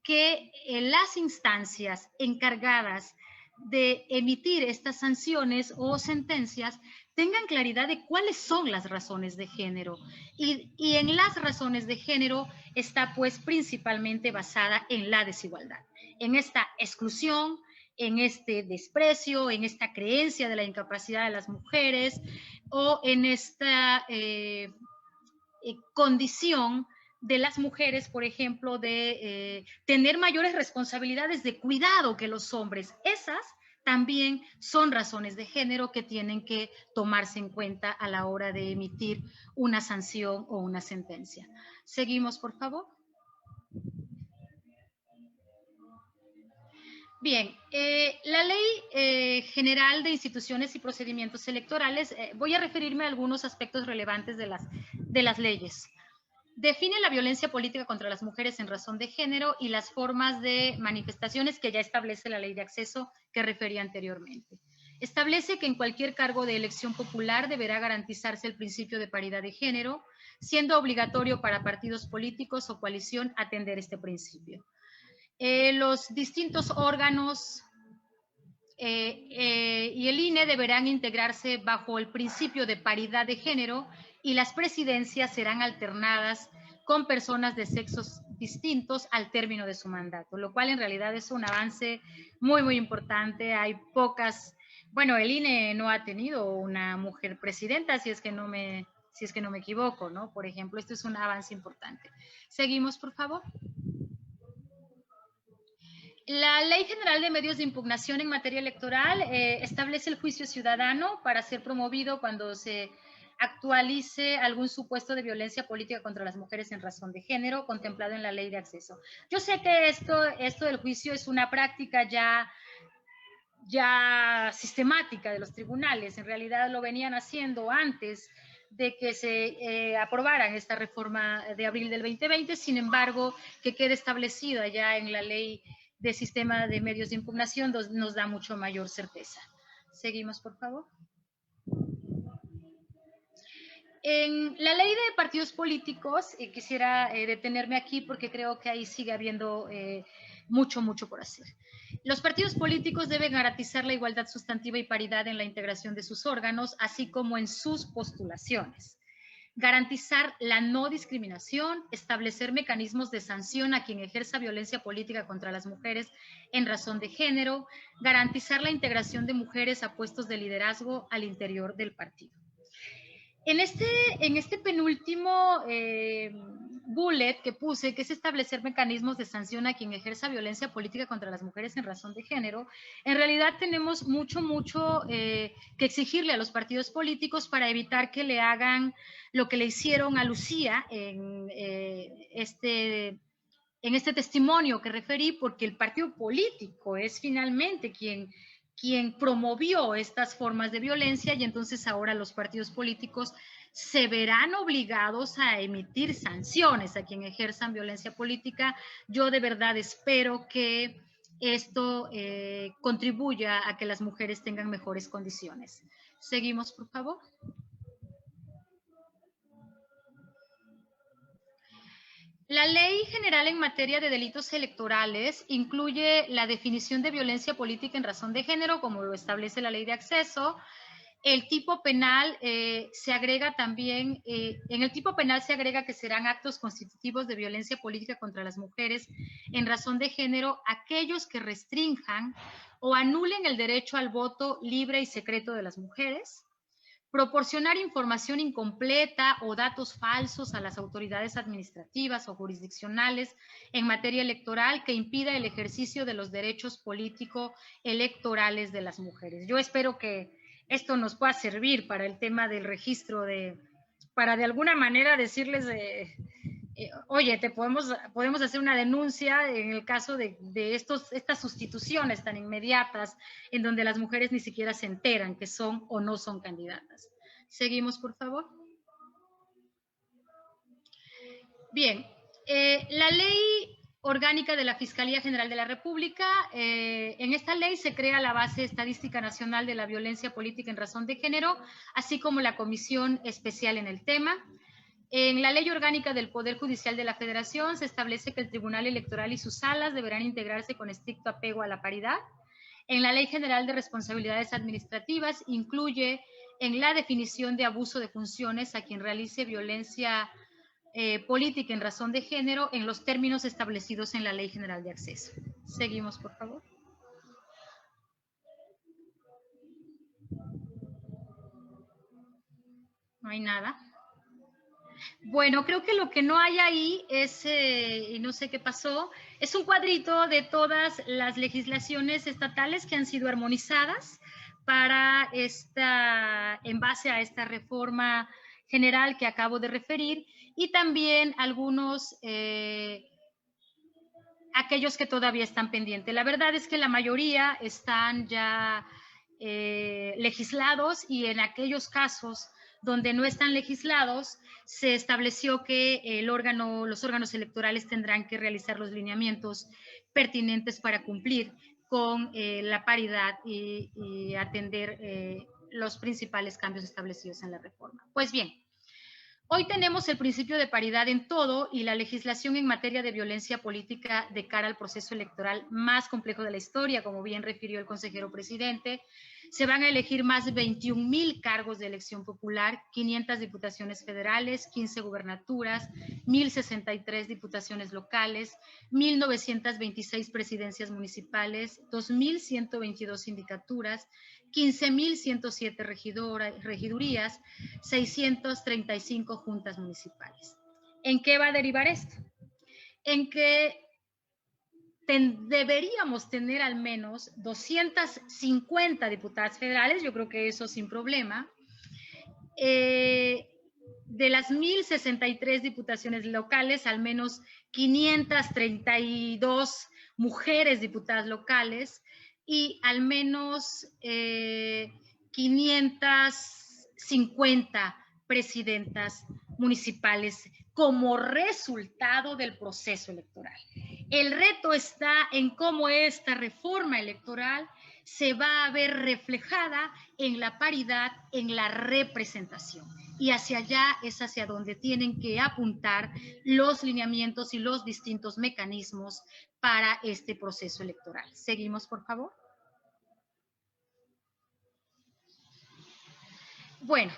que las instancias encargadas de emitir estas sanciones o sentencias tengan claridad de cuáles son las razones de género. Y en las razones de género está pues principalmente basada en la desigualdad, en esta exclusión, en este desprecio, en esta creencia de la incapacidad de las mujeres o en esta condición de las mujeres, por ejemplo, de tener mayores responsabilidades de cuidado que los hombres. Esas también son razones de género que tienen que tomarse en cuenta a la hora de emitir una sanción o una sentencia. Seguimos, por favor. Bien, la Ley General de Instituciones y Procedimientos Electorales, voy a referirme a algunos aspectos relevantes de las leyes. Define la violencia política contra las mujeres en razón de género y las formas de manifestaciones que ya establece la Ley de Acceso que refería anteriormente. Establece que en cualquier cargo de elección popular deberá garantizarse el principio de paridad de género, siendo obligatorio para partidos políticos o coalición atender este principio. Los distintos órganos y el INE deberán integrarse bajo el principio de paridad de género y las presidencias serán alternadas con personas de sexos distintos al término de su mandato, lo cual en realidad es un avance muy importante. Hay pocas, bueno, el INE no ha tenido una mujer presidenta, si es que no me equivoco, ¿no? Por ejemplo, esto es un avance importante. Seguimos, por favor. La Ley General de Medios de Impugnación en materia electoral establece el juicio ciudadano para ser promovido cuando se actualice algún supuesto de violencia política contra las mujeres en razón de género contemplado en la Ley de Acceso. Yo sé que esto del juicio es una práctica ya sistemática de los tribunales. En realidad lo venían haciendo antes de que se aprobaran esta reforma de abril del 2020, sin embargo, que quede establecida ya en la ley de sistema de medios de impugnación nos da mucho mayor certeza. Seguimos, por favor. En la ley de partidos políticos, quisiera detenerme aquí porque creo que ahí sigue habiendo mucho por hacer. Los partidos políticos deben garantizar la igualdad sustantiva y paridad en la integración de sus órganos, así como en sus postulaciones. Garantizar la no discriminación, establecer mecanismos de sanción a quien ejerza violencia política contra las mujeres en razón de género, garantizar la integración de mujeres a puestos de liderazgo al interior del partido. En este penúltimo bullet que puse, que es establecer mecanismos de sanción a quien ejerza violencia política contra las mujeres en razón de género, en realidad tenemos mucho que exigirle a los partidos políticos para evitar que le hagan lo que le hicieron a Lucía en este testimonio que referí, porque el partido político es finalmente quien promovió estas formas de violencia y entonces ahora los partidos políticos se verán obligados a emitir sanciones a quien ejerzan violencia política. Yo de verdad espero que esto contribuya a que las mujeres tengan mejores condiciones. Seguimos, por favor. La Ley General en materia de delitos electorales incluye la definición de violencia política en razón de género, como lo establece la Ley de Acceso. El tipo penal se agrega también, en el tipo penal se agrega que serán actos constitutivos de violencia política contra las mujeres en razón de género aquellos que restrinjan o anulen el derecho al voto libre y secreto de las mujeres. Proporcionar información incompleta o datos falsos a las autoridades administrativas o jurisdiccionales en materia electoral que impida el ejercicio de los derechos político-electorales de las mujeres. Yo espero que esto nos pueda servir para el tema del registro, para de alguna manera decirles, oye, podemos hacer una denuncia en el caso de estas sustituciones tan inmediatas en donde las mujeres ni siquiera se enteran que son o no son candidatas. Seguimos, por favor. Bien, la Ley Orgánica de la Fiscalía General de la República, en esta ley se crea la Base Estadística Nacional de la Violencia Política en Razón de Género, así como la Comisión Especial en el tema. En la Ley Orgánica del Poder Judicial de la Federación se establece que el Tribunal Electoral y sus salas deberán integrarse con estricto apego a la paridad. En la Ley General de Responsabilidades Administrativas incluye en la definición de abuso de funciones a quien realice violencia política en razón de género en los términos establecidos en la Ley General de Acceso. Seguimos, por favor. No hay nada. Bueno, creo que lo que no hay ahí es, y no sé qué pasó, es un cuadrito de todas las legislaciones estatales que han sido armonizadas para en base a esta reforma general que acabo de referir, y también algunos, aquellos que todavía están pendientes. La verdad es que la mayoría están ya legislados, y en aquellos casos donde no están legislados, se estableció que los órganos electorales tendrán que realizar los lineamientos pertinentes para cumplir con la paridad y atender los principales cambios establecidos en la reforma. Pues bien, hoy tenemos el principio de paridad en todo y la legislación en materia de violencia política de cara al proceso electoral más complejo de la historia, como bien refirió el consejero presidente. Se van a elegir más de 21,000 cargos de elección popular, 500 diputaciones federales, 15 gubernaturas, 1,063 diputaciones locales, 1,926 presidencias municipales, 2,122 sindicaturas, 15,107 regidurías, 635 juntas municipales. ¿En qué va a derivar esto? En que deberíamos tener al menos 250 diputadas federales, yo creo que eso sin problema. De las 1,063 diputaciones locales, al menos 532 mujeres diputadas locales y al menos 550 presidentas municipales como resultado del proceso electoral. El reto está en cómo esta reforma electoral se va a ver reflejada en la paridad, en la representación. Y hacia allá es hacia donde tienen que apuntar los lineamientos y los distintos mecanismos para este proceso electoral. Seguimos, por favor. Bueno,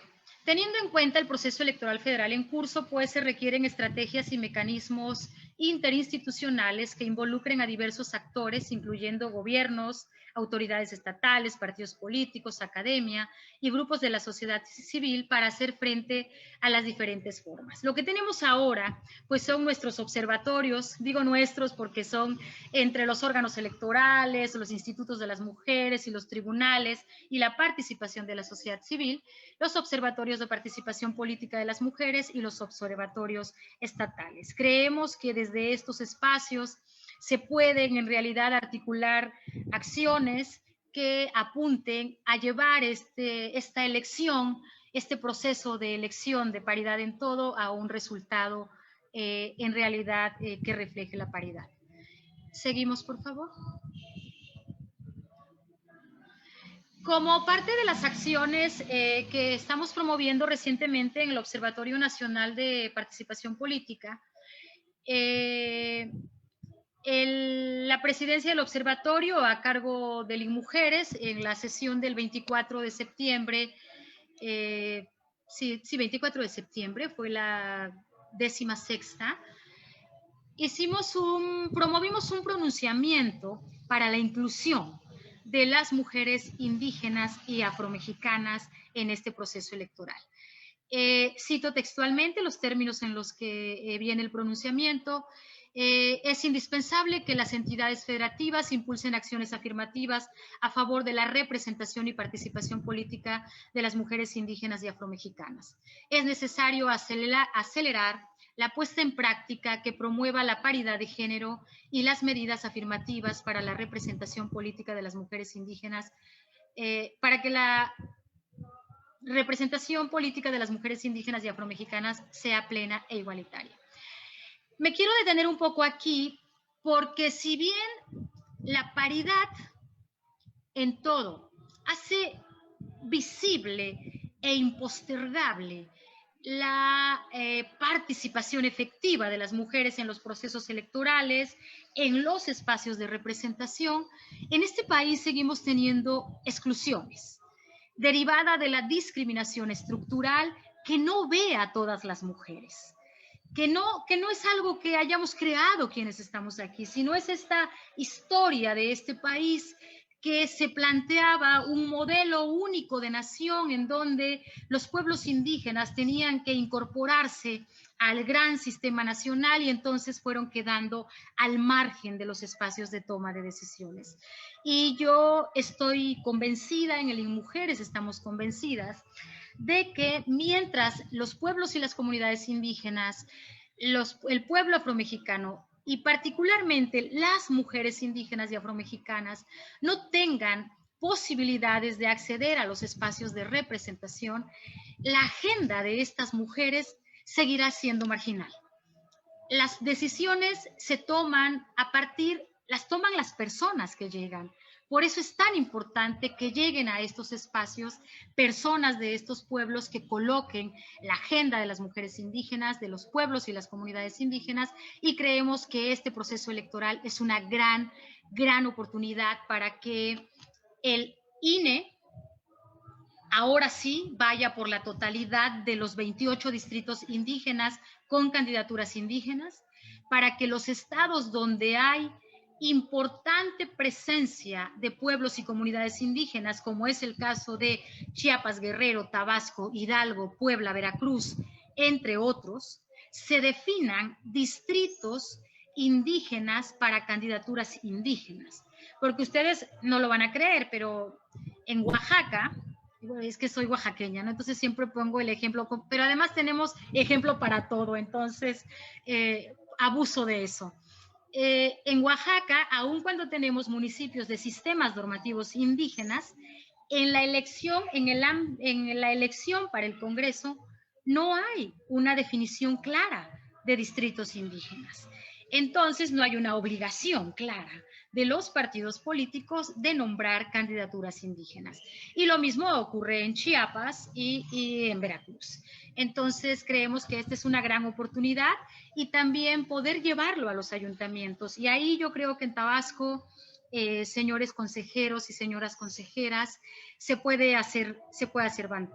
teniendo en cuenta el proceso electoral federal en curso, pues se requieren estrategias y mecanismos interinstitucionales que involucren a diversos actores, incluyendo gobiernos, autoridades estatales, partidos políticos, academia y grupos de la sociedad civil para hacer frente a las diferentes formas. Lo que tenemos ahora, pues son nuestros observatorios, digo nuestros porque son entre los órganos electorales, los institutos de las mujeres y los tribunales y la participación de la sociedad civil, los observatorios de participación política de las mujeres y los observatorios estatales. Creemos que desde estos espacios se pueden en realidad articular acciones que apunten a llevar esta elección, este proceso de elección de paridad en todo a un resultado en realidad que refleje la paridad. Seguimos, por favor. Como parte de las acciones que estamos promoviendo recientemente en el Observatorio Nacional de Participación Política, la presidencia del observatorio a cargo de Mujeres en la sesión del 24 de septiembre, 24 de septiembre, fue la 16ª, promovimos un pronunciamiento para la inclusión de las mujeres indígenas y afromexicanas en este proceso electoral. Cito textualmente los términos en los que viene el pronunciamiento. Es indispensable que las entidades federativas impulsen acciones afirmativas a favor de la representación y participación política de las mujeres indígenas y afromexicanas. Es necesario acelerar la puesta en práctica que promueva la paridad de género y las medidas afirmativas para la representación política de las mujeres indígenas, para que la representación política de las mujeres indígenas y afromexicanas sea plena e igualitaria. Me quiero detener un poco aquí porque si bien la paridad en todo hace visible e impostergable la participación efectiva de las mujeres en los procesos electorales, en los espacios de representación, en este país seguimos teniendo exclusiones derivada de la discriminación estructural que no ve a todas las mujeres. Que no es algo que hayamos creado quienes estamos aquí, sino es esta historia de este país que se planteaba un modelo único de nación en donde los pueblos indígenas tenían que incorporarse al gran sistema nacional y entonces fueron quedando al margen de los espacios de toma de decisiones. Y yo estoy convencida, en el INMujeres estamos convencidas, de que mientras los pueblos y las comunidades indígenas, el pueblo afromexicano y particularmente las mujeres indígenas y afromexicanas no tengan posibilidades de acceder a los espacios de representación, la agenda de estas mujeres seguirá siendo marginal. Las decisiones se toman las toman las personas que llegan. Por eso es tan importante que lleguen a estos espacios personas de estos pueblos que coloquen la agenda de las mujeres indígenas, de los pueblos y las comunidades indígenas, y creemos que este proceso electoral es una gran oportunidad para que el INE ahora sí vaya por la totalidad de los 28 distritos indígenas con candidaturas indígenas, para que los estados donde hay importante presencia de pueblos y comunidades indígenas, como es el caso de Chiapas, Guerrero, Tabasco, Hidalgo, Puebla, Veracruz, entre otros, se definan distritos indígenas para candidaturas indígenas. Porque ustedes no lo van a creer, pero en Oaxaca, es que soy oaxaqueña, ¿no? Entonces siempre pongo el ejemplo, pero además tenemos ejemplo para todo, entonces abuso de eso. En Oaxaca, aun cuando tenemos municipios de sistemas normativos indígenas, en la elección para el Congreso no hay una definición clara de distritos indígenas. Entonces, no hay una obligación clara de los partidos políticos de nombrar candidaturas indígenas. Y lo mismo ocurre en Chiapas y en Veracruz. Entonces, creemos que esta es una gran oportunidad y también poder llevarlo a los ayuntamientos. Y ahí yo creo que en Tabasco, señores consejeros y señoras consejeras, se puede hacer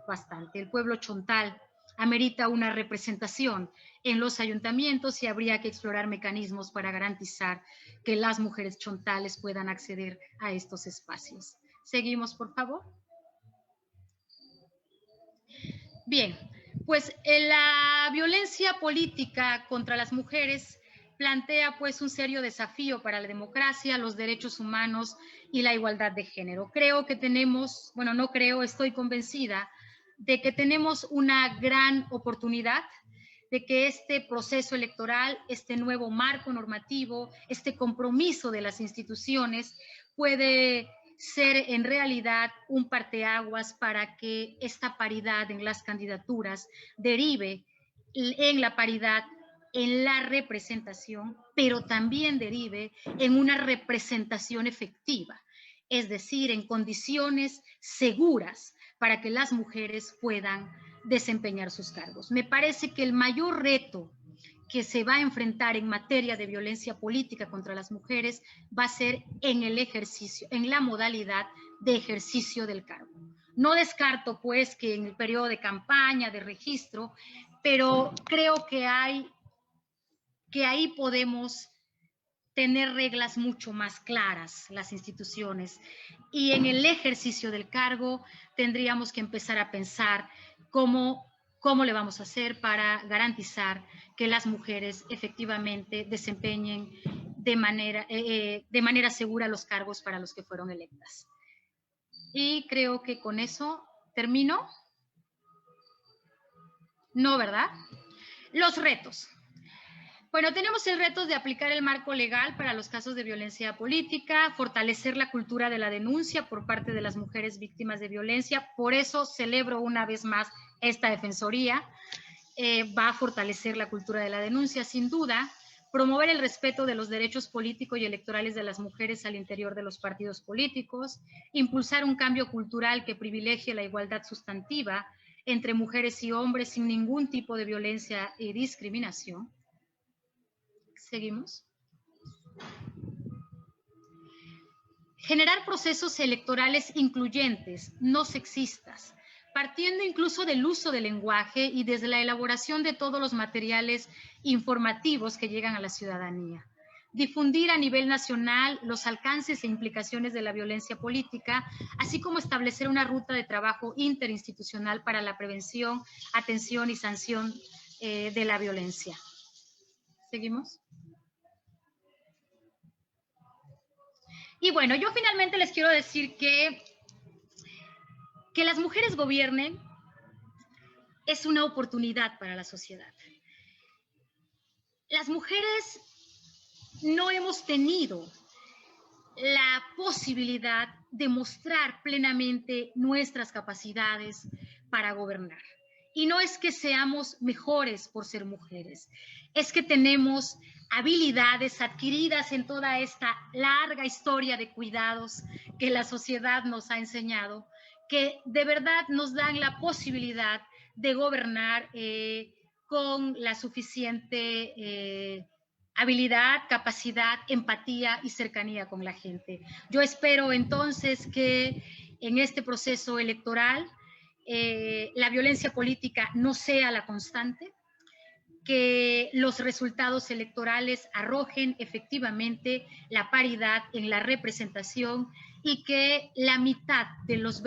bastante. El pueblo chontal amerita una representación en los ayuntamientos y habría que explorar mecanismos para garantizar que las mujeres chontales puedan acceder a estos espacios. Seguimos, por favor. Bien, pues la violencia política contra las mujeres plantea pues un serio desafío para la democracia, los derechos humanos y la igualdad de género. Creo que tenemos, bueno, no creo, estoy convencida de que tenemos una gran oportunidad de que este proceso electoral, este nuevo marco normativo, este compromiso de las instituciones puede ser en realidad un parteaguas para que esta paridad en las candidaturas derive en la paridad en la representación, pero también derive en una representación efectiva, es decir, en condiciones seguras para que las mujeres puedan desempeñar sus cargos. Me parece que el mayor reto que se va a enfrentar en materia de violencia política contra las mujeres va a ser en el ejercicio, en la modalidad de ejercicio del cargo. No descarto, pues, que en el periodo de campaña, de registro, pero creo que ahí podemos tener reglas mucho más claras las instituciones, y en el ejercicio del cargo tendríamos que empezar a pensar cómo le vamos a hacer para garantizar que las mujeres efectivamente desempeñen de manera segura los cargos para los que fueron electas. Y creo que con eso termino. No, ¿verdad? Los retos. Bueno, tenemos el reto de aplicar el marco legal para los casos de violencia política, fortalecer la cultura de la denuncia por parte de las mujeres víctimas de violencia. Por eso celebro una vez más esta defensoría. Va a fortalecer la cultura de la denuncia, sin duda. Promover el respeto de los derechos políticos y electorales de las mujeres al interior de los partidos políticos. Impulsar un cambio cultural que privilegie la igualdad sustantiva entre mujeres y hombres sin ningún tipo de violencia y discriminación. Seguimos. Generar procesos electorales incluyentes, no sexistas, partiendo incluso del uso del lenguaje y desde la elaboración de todos los materiales informativos que llegan a la ciudadanía. Difundir a nivel nacional los alcances e implicaciones de la violencia política, así como establecer una ruta de trabajo interinstitucional para la prevención, atención y sanción de la violencia. ¿Seguimos? Y bueno, yo finalmente les quiero decir que las mujeres gobiernen es una oportunidad para la sociedad. Las mujeres no hemos tenido la posibilidad de mostrar plenamente nuestras capacidades para gobernar. Y no es que seamos mejores por ser mujeres, es que tenemos habilidades adquiridas en toda esta larga historia de cuidados que la sociedad nos ha enseñado, que de verdad nos dan la posibilidad de gobernar con la suficiente habilidad, capacidad, empatía y cercanía con la gente. Yo espero entonces que en este proceso electoral la violencia política no sea la constante, que los resultados electorales arrojen efectivamente la paridad en la representación y que la mitad de los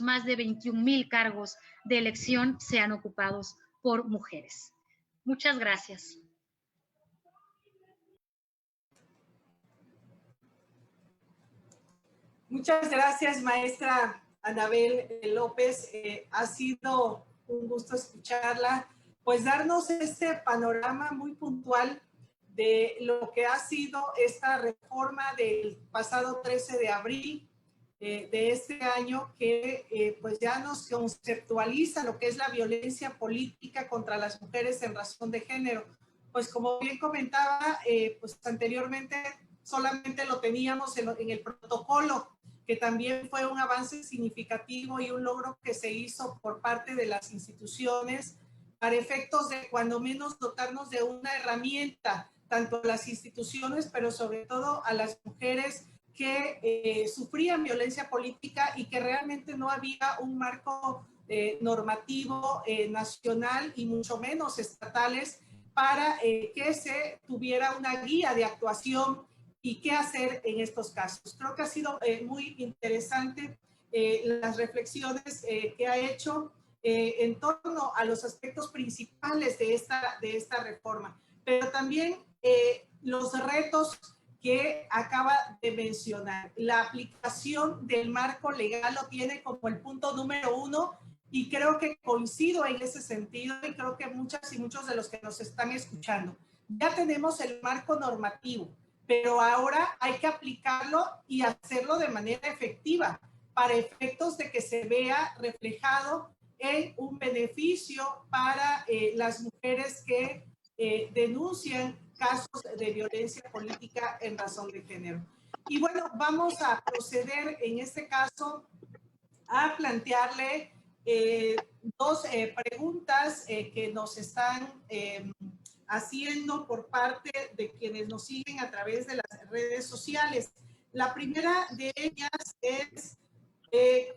más de 21,000 cargos de elección sean ocupados por mujeres. Muchas gracias. Muchas gracias, maestra Anabel López. Ha sido un gusto escucharla, pues darnos este panorama muy puntual de lo que ha sido esta reforma del pasado 13 de abril de este año que pues ya nos conceptualiza lo que es la violencia política contra las mujeres en razón de género. Pues como bien comentaba, pues anteriormente solamente lo teníamos en el protocolo, que también fue un avance significativo y un logro que se hizo por parte de las instituciones para efectos de cuando menos dotarnos de una herramienta, tanto a las instituciones, pero sobre todo a las mujeres que sufrían violencia política y que realmente no había un marco normativo nacional y mucho menos estatales para que se tuviera una guía de actuación y qué hacer en estos casos. Creo que ha sido muy interesante las reflexiones que ha hecho en torno a los aspectos principales de esta reforma, pero también los retos que acaba de mencionar. La aplicación del marco legal lo tiene como el punto número 1 y creo que coincido en ese sentido y creo que muchas y muchos de los que nos están escuchando. Ya tenemos el marco normativo, pero ahora hay que aplicarlo y hacerlo de manera efectiva para efectos de que se vea reflejado en un beneficio para las mujeres que denuncian casos de violencia política en razón de género. Y bueno, vamos a proceder en este caso a plantearle dos preguntas que nos están haciendo por parte de quienes nos siguen a través de las redes sociales. La primera de ellas es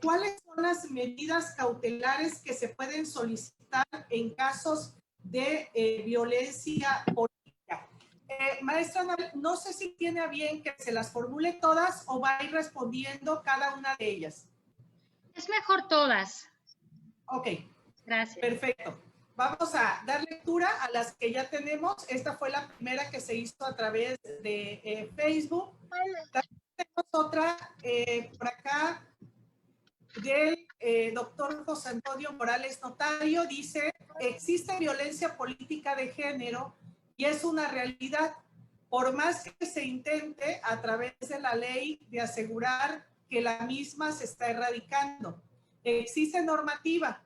¿cuáles son las medidas cautelares que se pueden solicitar en casos de violencia política? Maestra Anabel, no sé si tiene a bien que se las formule todas o va a ir respondiendo cada una de ellas. Es mejor todas. Ok. Gracias. Perfecto. Vamos a dar lectura a las que ya tenemos. Esta fue la primera que se hizo a través de Facebook. También tenemos otra por acá del doctor José Antonio Morales Notario. Dice, existe violencia política de género y es una realidad. Por más que se intente a través de la ley de asegurar que la misma se está erradicando. Existe normativa,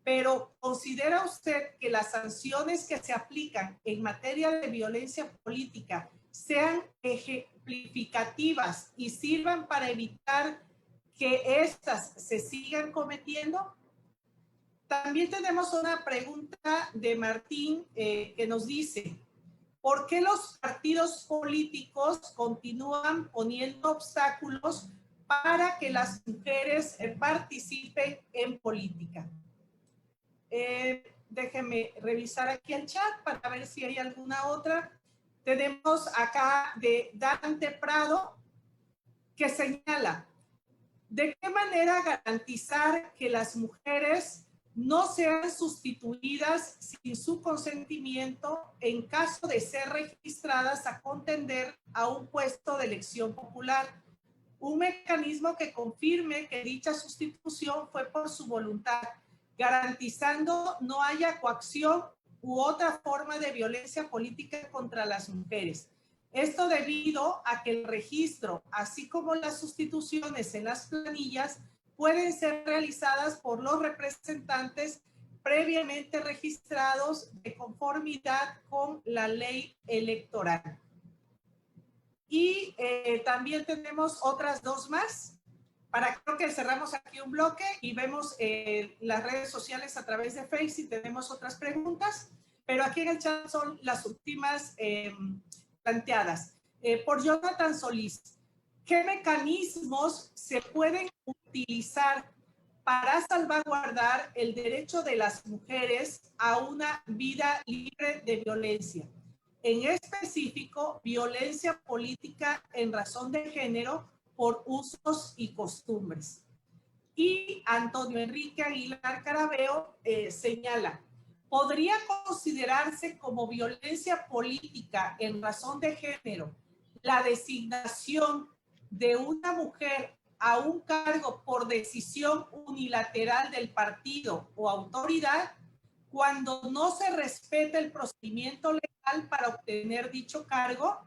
pero ¿considera usted que las sanciones que se aplican en materia de violencia política sean ejemplificativas y sirvan para evitar que estas se sigan cometiendo? También tenemos una pregunta de Martín que nos dice, ¿por qué los partidos políticos continúan poniendo obstáculos para que las mujeres participen en política? Déjenme revisar aquí el chat para ver si hay alguna otra. Tenemos acá de Dante Prado que señala, ¿de qué manera garantizar que las mujeres no sean sustituidas sin su consentimiento en caso de ser registradas a contender a un puesto de elección popular? Un mecanismo que confirme que dicha sustitución fue por su voluntad, garantizando no haya coacción u otra forma de violencia política contra las mujeres. Esto debido a que el registro, así como las sustituciones en las planillas, pueden ser realizadas por los representantes previamente registrados de conformidad con la ley electoral. Y también tenemos otras dos más. Creo que cerramos aquí un bloque y vemos las redes sociales a través de Facebook si tenemos otras preguntas, pero aquí en el chat son las últimas planteadas. Por Jonathan Solís, ¿qué mecanismos se pueden utilizar para salvaguardar el derecho de las mujeres a una vida libre de violencia? En específico, violencia política en razón de género por usos y costumbres. Y Antonio Enrique Aguilar Carabeo señala, ¿podría considerarse como violencia política en razón de género la designación de una mujer a un cargo por decisión unilateral del partido o autoridad cuando no se respeta el procedimiento legal para obtener dicho cargo?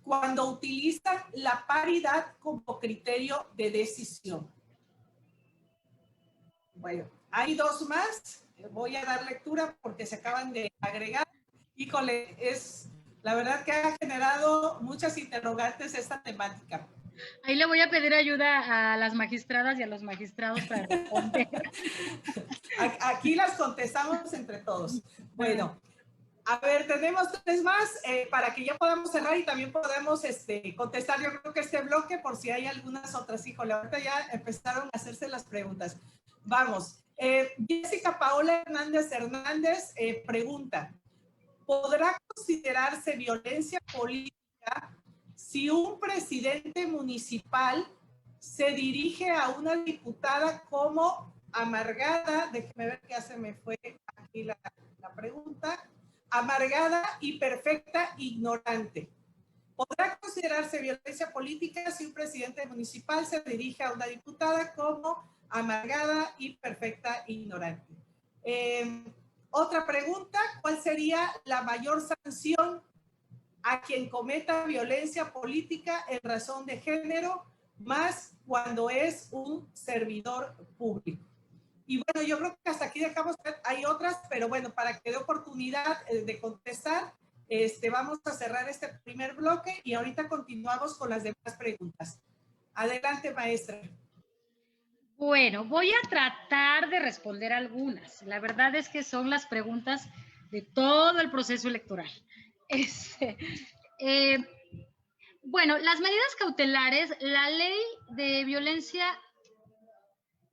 cuando utilizan la paridad como criterio de decisión. Bueno, hay dos más. Voy a dar lectura porque se acaban de agregar. Híjole, la verdad que ha generado muchas interrogantes esta temática. Ahí le voy a pedir ayuda a las magistradas y a los magistrados para responder. Aquí las contestamos entre todos. Bueno, a ver, tenemos tres más para que ya podamos cerrar y también podamos contestar, yo creo que este bloque, por si hay algunas otras. Híjole, ahorita ya empezaron a hacerse las preguntas. Vamos. Jessica Paola Hernández pregunta, ¿podrá considerarse violencia política si un presidente municipal se dirige a una diputada como amargada? Déjeme ver que ya se me fue aquí la pregunta. Amargada y perfecta ignorante. ¿Podrá considerarse violencia política si un presidente municipal se dirige a una diputada como amargada y perfecta ignorante? Otra pregunta, ¿cuál sería la mayor sanción a quien cometa violencia política en razón de género, más cuando es un servidor público? Y bueno, yo creo que hasta aquí dejamos, hay otras, pero bueno, para que dé oportunidad de contestar, vamos a cerrar este primer bloque y ahorita continuamos con las demás preguntas. Adelante, maestra. Bueno, voy a tratar de responder algunas. La verdad es que son las preguntas de todo el proceso electoral. Bueno, las medidas cautelares, la ley de violencia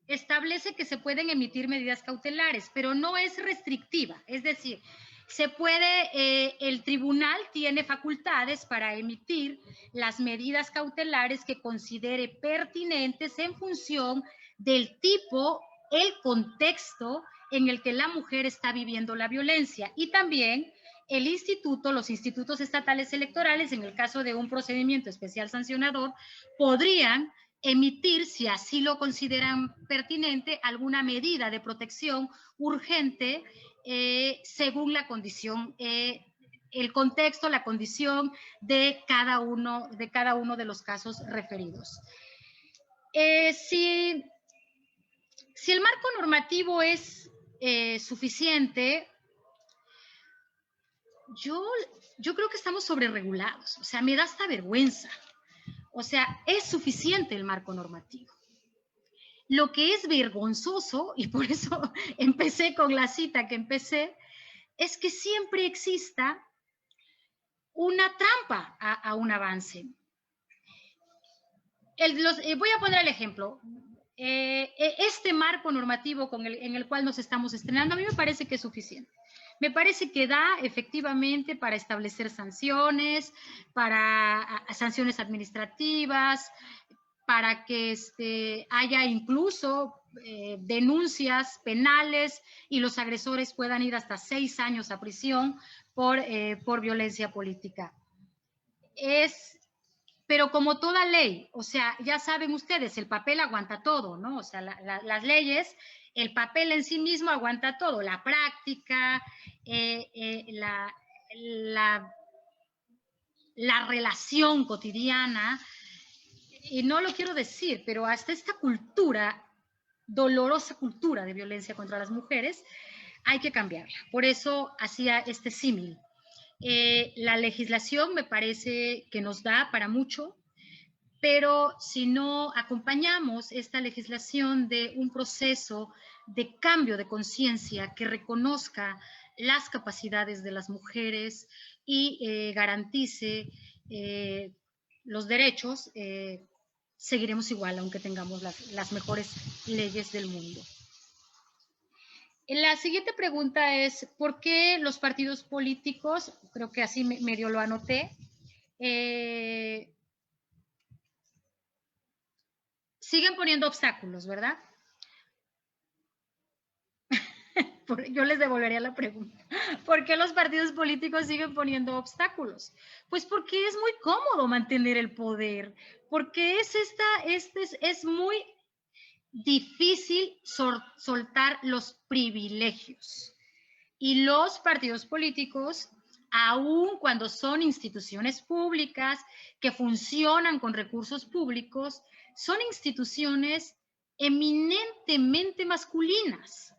establece que se pueden emitir medidas cautelares, pero no es restrictiva. Es decir, el tribunal tiene facultades para emitir las medidas cautelares que considere pertinentes en función del tipo, el contexto en el que la mujer está viviendo la violencia. Y también los institutos estatales electorales, en el caso de un procedimiento especial sancionador, podrían emitir, si así lo consideran pertinente, alguna medida de protección urgente según la condición, el contexto, la condición de cada uno de los casos referidos. Si el marco normativo es suficiente, yo creo que estamos sobreregulados. O sea, me da hasta vergüenza. O sea, es suficiente el marco normativo. Lo que es vergonzoso, y por eso empecé con la cita que empecé, es que siempre exista una trampa a un avance. Voy a poner el ejemplo. Este marco normativo en el cual nos estamos estrenando, a mí me parece que es suficiente. Me parece que da efectivamente para establecer sanciones, para sanciones administrativas, para que haya incluso denuncias penales y los agresores puedan ir hasta 6 años a prisión por violencia política. Pero como toda ley, o sea, ya saben ustedes, el papel aguanta todo, ¿no? O sea, las leyes, el papel en sí mismo aguanta todo, la práctica, la relación cotidiana, y no lo quiero decir, pero hasta esta dolorosa cultura de violencia contra las mujeres, hay que cambiarla. Por eso hacía este símil. La legislación me parece que nos da para mucho, pero si no acompañamos esta legislación de un proceso de cambio de conciencia que reconozca las capacidades de las mujeres y garantice los derechos, seguiremos igual, aunque tengamos las mejores leyes del mundo. La siguiente pregunta es, ¿por qué los partidos políticos, creo que así medio lo anoté, siguen poniendo obstáculos, ¿verdad? Yo les devolvería la pregunta. ¿Por qué los partidos políticos siguen poniendo obstáculos? Pues porque es muy cómodo mantener el poder, porque es muy difícil soltar los privilegios. Y los partidos políticos aun cuando son instituciones públicas que funcionan con recursos públicos, son instituciones eminentemente masculinas.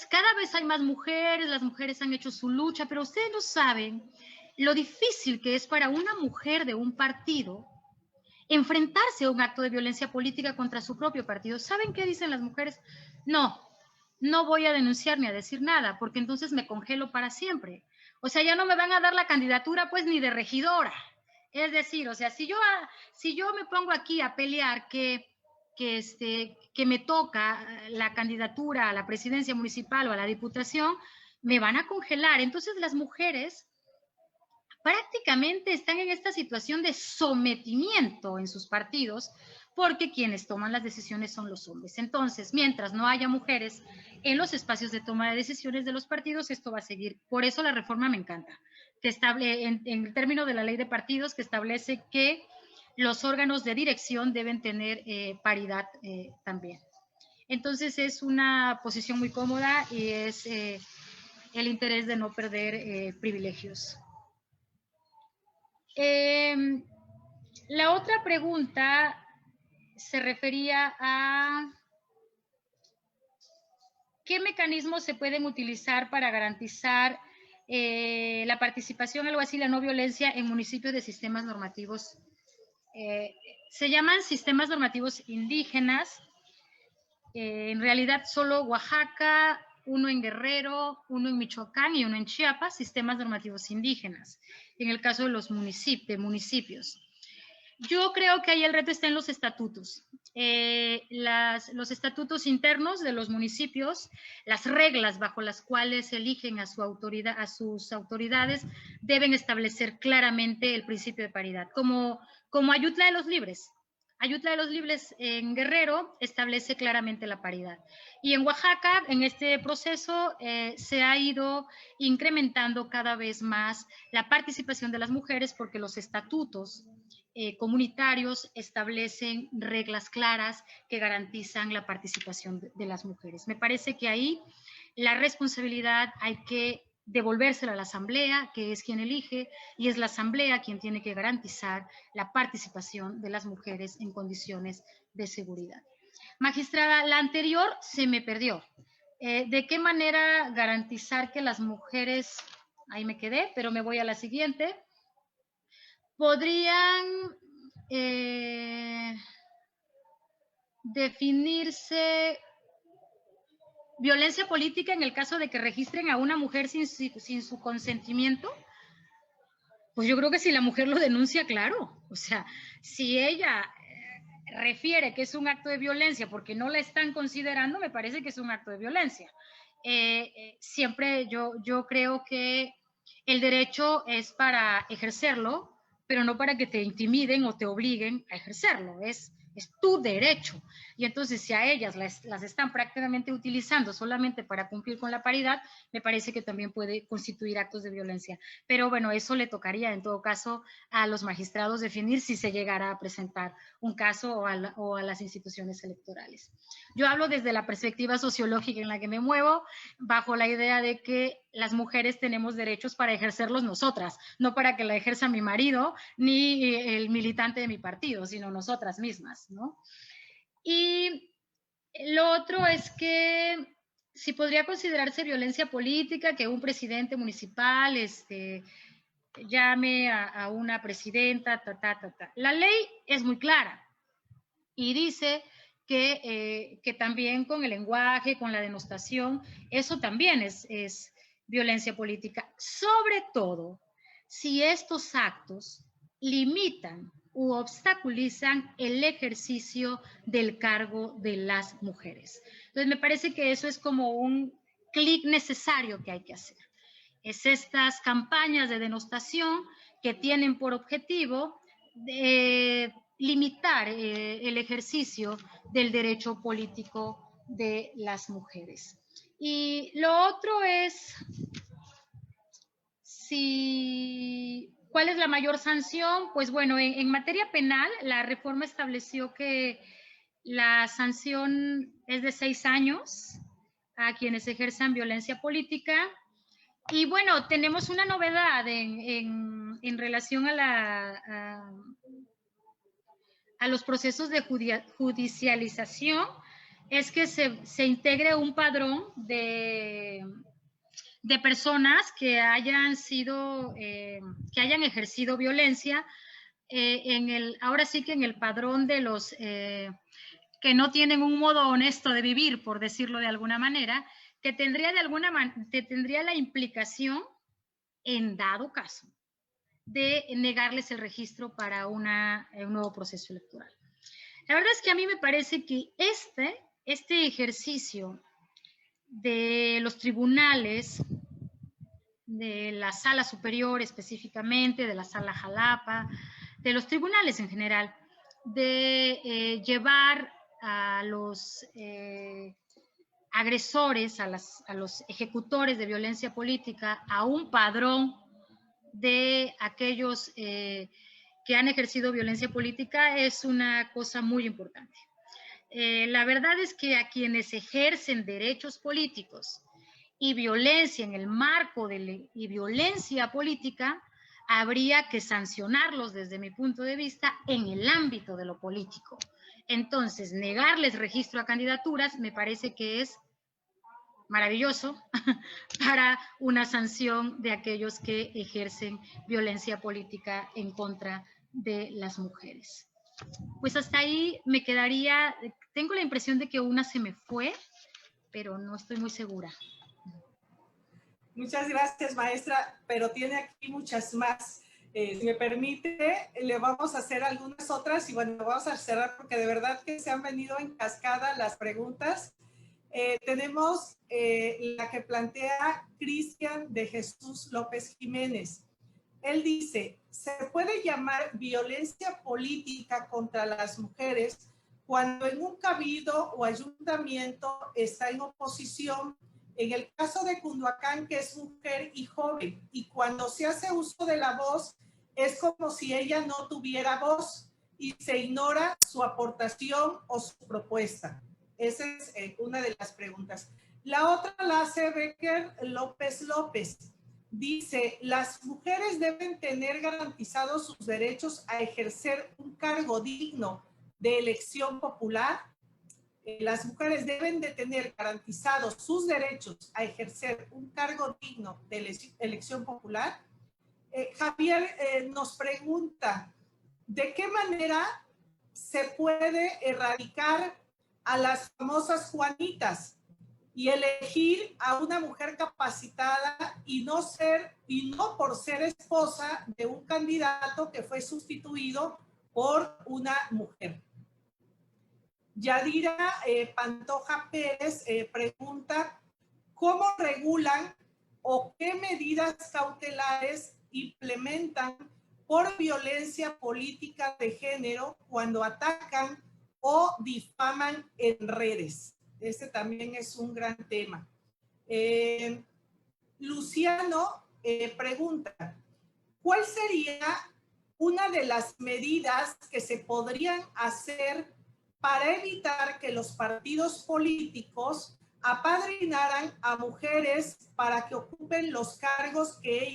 Cada vez hay más mujeres, las mujeres han hecho su lucha, pero ustedes no saben lo difícil que es para una mujer de un partido enfrentarse a un acto de violencia política contra su propio partido. ¿Saben qué dicen las mujeres? No voy a denunciar ni a decir nada, porque entonces me congelo para siempre. O sea, ya no me van a dar la candidatura, pues, ni de regidora. Es decir, o sea, si yo me pongo aquí a pelear que me toca la candidatura a la presidencia municipal o a la diputación, me van a congelar. Entonces, las mujeres prácticamente están en esta situación de sometimiento en sus partidos, porque quienes toman las decisiones son los hombres. Entonces, mientras no haya mujeres en los espacios de toma de decisiones de los partidos, esto va a seguir. Por eso la reforma me encanta, que en el término de la ley de partidos, que establece que los órganos de dirección deben tener paridad también. Entonces, es una posición muy cómoda y es el interés de no perder privilegios. La otra pregunta se refería a qué mecanismos se pueden utilizar para garantizar la participación, algo así, la no violencia en municipios de sistemas normativos. Se llaman sistemas normativos indígenas. En realidad solo Oaxaca, uno en Guerrero, uno en Michoacán y uno en Chiapas, sistemas normativos indígenas, en el caso de los municipios. Yo creo que ahí el reto está en los estatutos. Los estatutos internos de los municipios, las reglas bajo las cuales eligen a sus autoridades, deben establecer claramente el principio de paridad, como Ayutla de los Libres. Ayutla de los Libres en Guerrero establece claramente la paridad. Y en Oaxaca, en este proceso, se ha ido incrementando cada vez más la participación de las mujeres porque los estatutos comunitarios establecen reglas claras que garantizan la participación de las mujeres. Me parece que ahí la responsabilidad hay que devolvérsela a la Asamblea, que es quien elige, y es la Asamblea quien tiene que garantizar la participación de las mujeres en condiciones de seguridad. Magistrada, la anterior se me perdió. ¿De qué manera garantizar que las mujeres, ahí me quedé, pero me voy a la siguiente, podrían definirse violencia política en el caso de que registren a una mujer sin su consentimiento? Pues yo creo que si la mujer lo denuncia, claro. O sea, si ella refiere que es un acto de violencia porque no la están considerando, me parece que es un acto de violencia. Siempre yo creo que el derecho es para ejercerlo, pero no para que te intimiden o te obliguen a ejercerlo. Es tu derecho. Y entonces, si a ellas las están prácticamente utilizando solamente para cumplir con la paridad, me parece que también puede constituir actos de violencia. Pero bueno, eso le tocaría en todo caso a los magistrados definir si se llegará a presentar un caso o a las instituciones electorales. Yo hablo desde la perspectiva sociológica en la que me muevo, bajo la idea de que las mujeres tenemos derechos para ejercerlos nosotras, no para que la ejerza mi marido ni el militante de mi partido, sino nosotras mismas, ¿no? Y lo otro es que si podría considerarse violencia política que un presidente municipal llame a una presidenta, La ley es muy clara y dice que también con el lenguaje, con la denostación, eso también es violencia política, sobre todo si estos actos limitan u obstaculizan el ejercicio del cargo de las mujeres. Entonces, me parece que eso es como un clic necesario que hay que hacer. Es estas campañas de denostación que tienen por objetivo limitar el ejercicio del derecho político de las mujeres. Y lo otro es ¿cuál es la mayor sanción? Pues bueno, en materia penal, la reforma estableció que la sanción es de 6 años a quienes ejerzan violencia política Y bueno, tenemos una novedad en relación a los procesos de judicialización, es que se integre un padrón de personas que hayan sido, que hayan ejercido violencia, ahora sí que en el padrón de los que no tienen un modo honesto de vivir, por decirlo de alguna manera, que tendría la implicación, en dado caso, de negarles el registro para un nuevo proceso electoral. La verdad es que a mí me parece que este ejercicio de los tribunales, de la Sala Superior específicamente, de la Sala Jalapa, de los tribunales en general, de llevar a los agresores, a los ejecutores de violencia política a un padrón de aquellos que han ejercido violencia política, es una cosa muy importante. La verdad es que a quienes ejercen derechos políticos y violencia en el marco y violencia política, habría que sancionarlos desde mi punto de vista en el ámbito de lo político. Entonces, negarles registro a candidaturas me parece que es maravilloso para una sanción de aquellos que ejercen violencia política en contra de las mujeres. Pues hasta ahí me quedaría. Tengo la impresión de que una se me fue, pero no estoy muy segura. Muchas gracias, maestra, pero tiene aquí muchas más. Si me permite, le vamos a hacer algunas otras y bueno, vamos a cerrar porque de verdad que se han venido en cascada las preguntas. Tenemos la que plantea Cristian de Jesús López Jiménez. Él dice, ¿se puede llamar violencia política contra las mujeres cuando en un cabildo o ayuntamiento está en oposición? En el caso de Cunduacán, que es mujer y joven, y cuando se hace uso de la voz, es como si ella no tuviera voz y se ignora su aportación o su propuesta. Esa es una de las preguntas. La otra la hace Becker López López. Dice, las mujeres deben tener garantizados sus derechos a ejercer un cargo digno de elección popular. Las mujeres deben de tener garantizados sus derechos a ejercer un cargo digno de elección popular. Javier nos pregunta, ¿de qué manera se puede erradicar a las famosas Juanitas y elegir a una mujer capacitada y no por ser esposa de un candidato que fue sustituido por una mujer? Yadira Pantoja Pérez pregunta, ¿cómo regulan o qué medidas cautelares implementan por violencia política de género cuando atacan o difaman en redes? Este también es un gran tema. Luciano pregunta, ¿cuál sería una de las medidas que se podrían hacer para evitar que los partidos políticos apadrinaran a mujeres para que ocupen los cargos que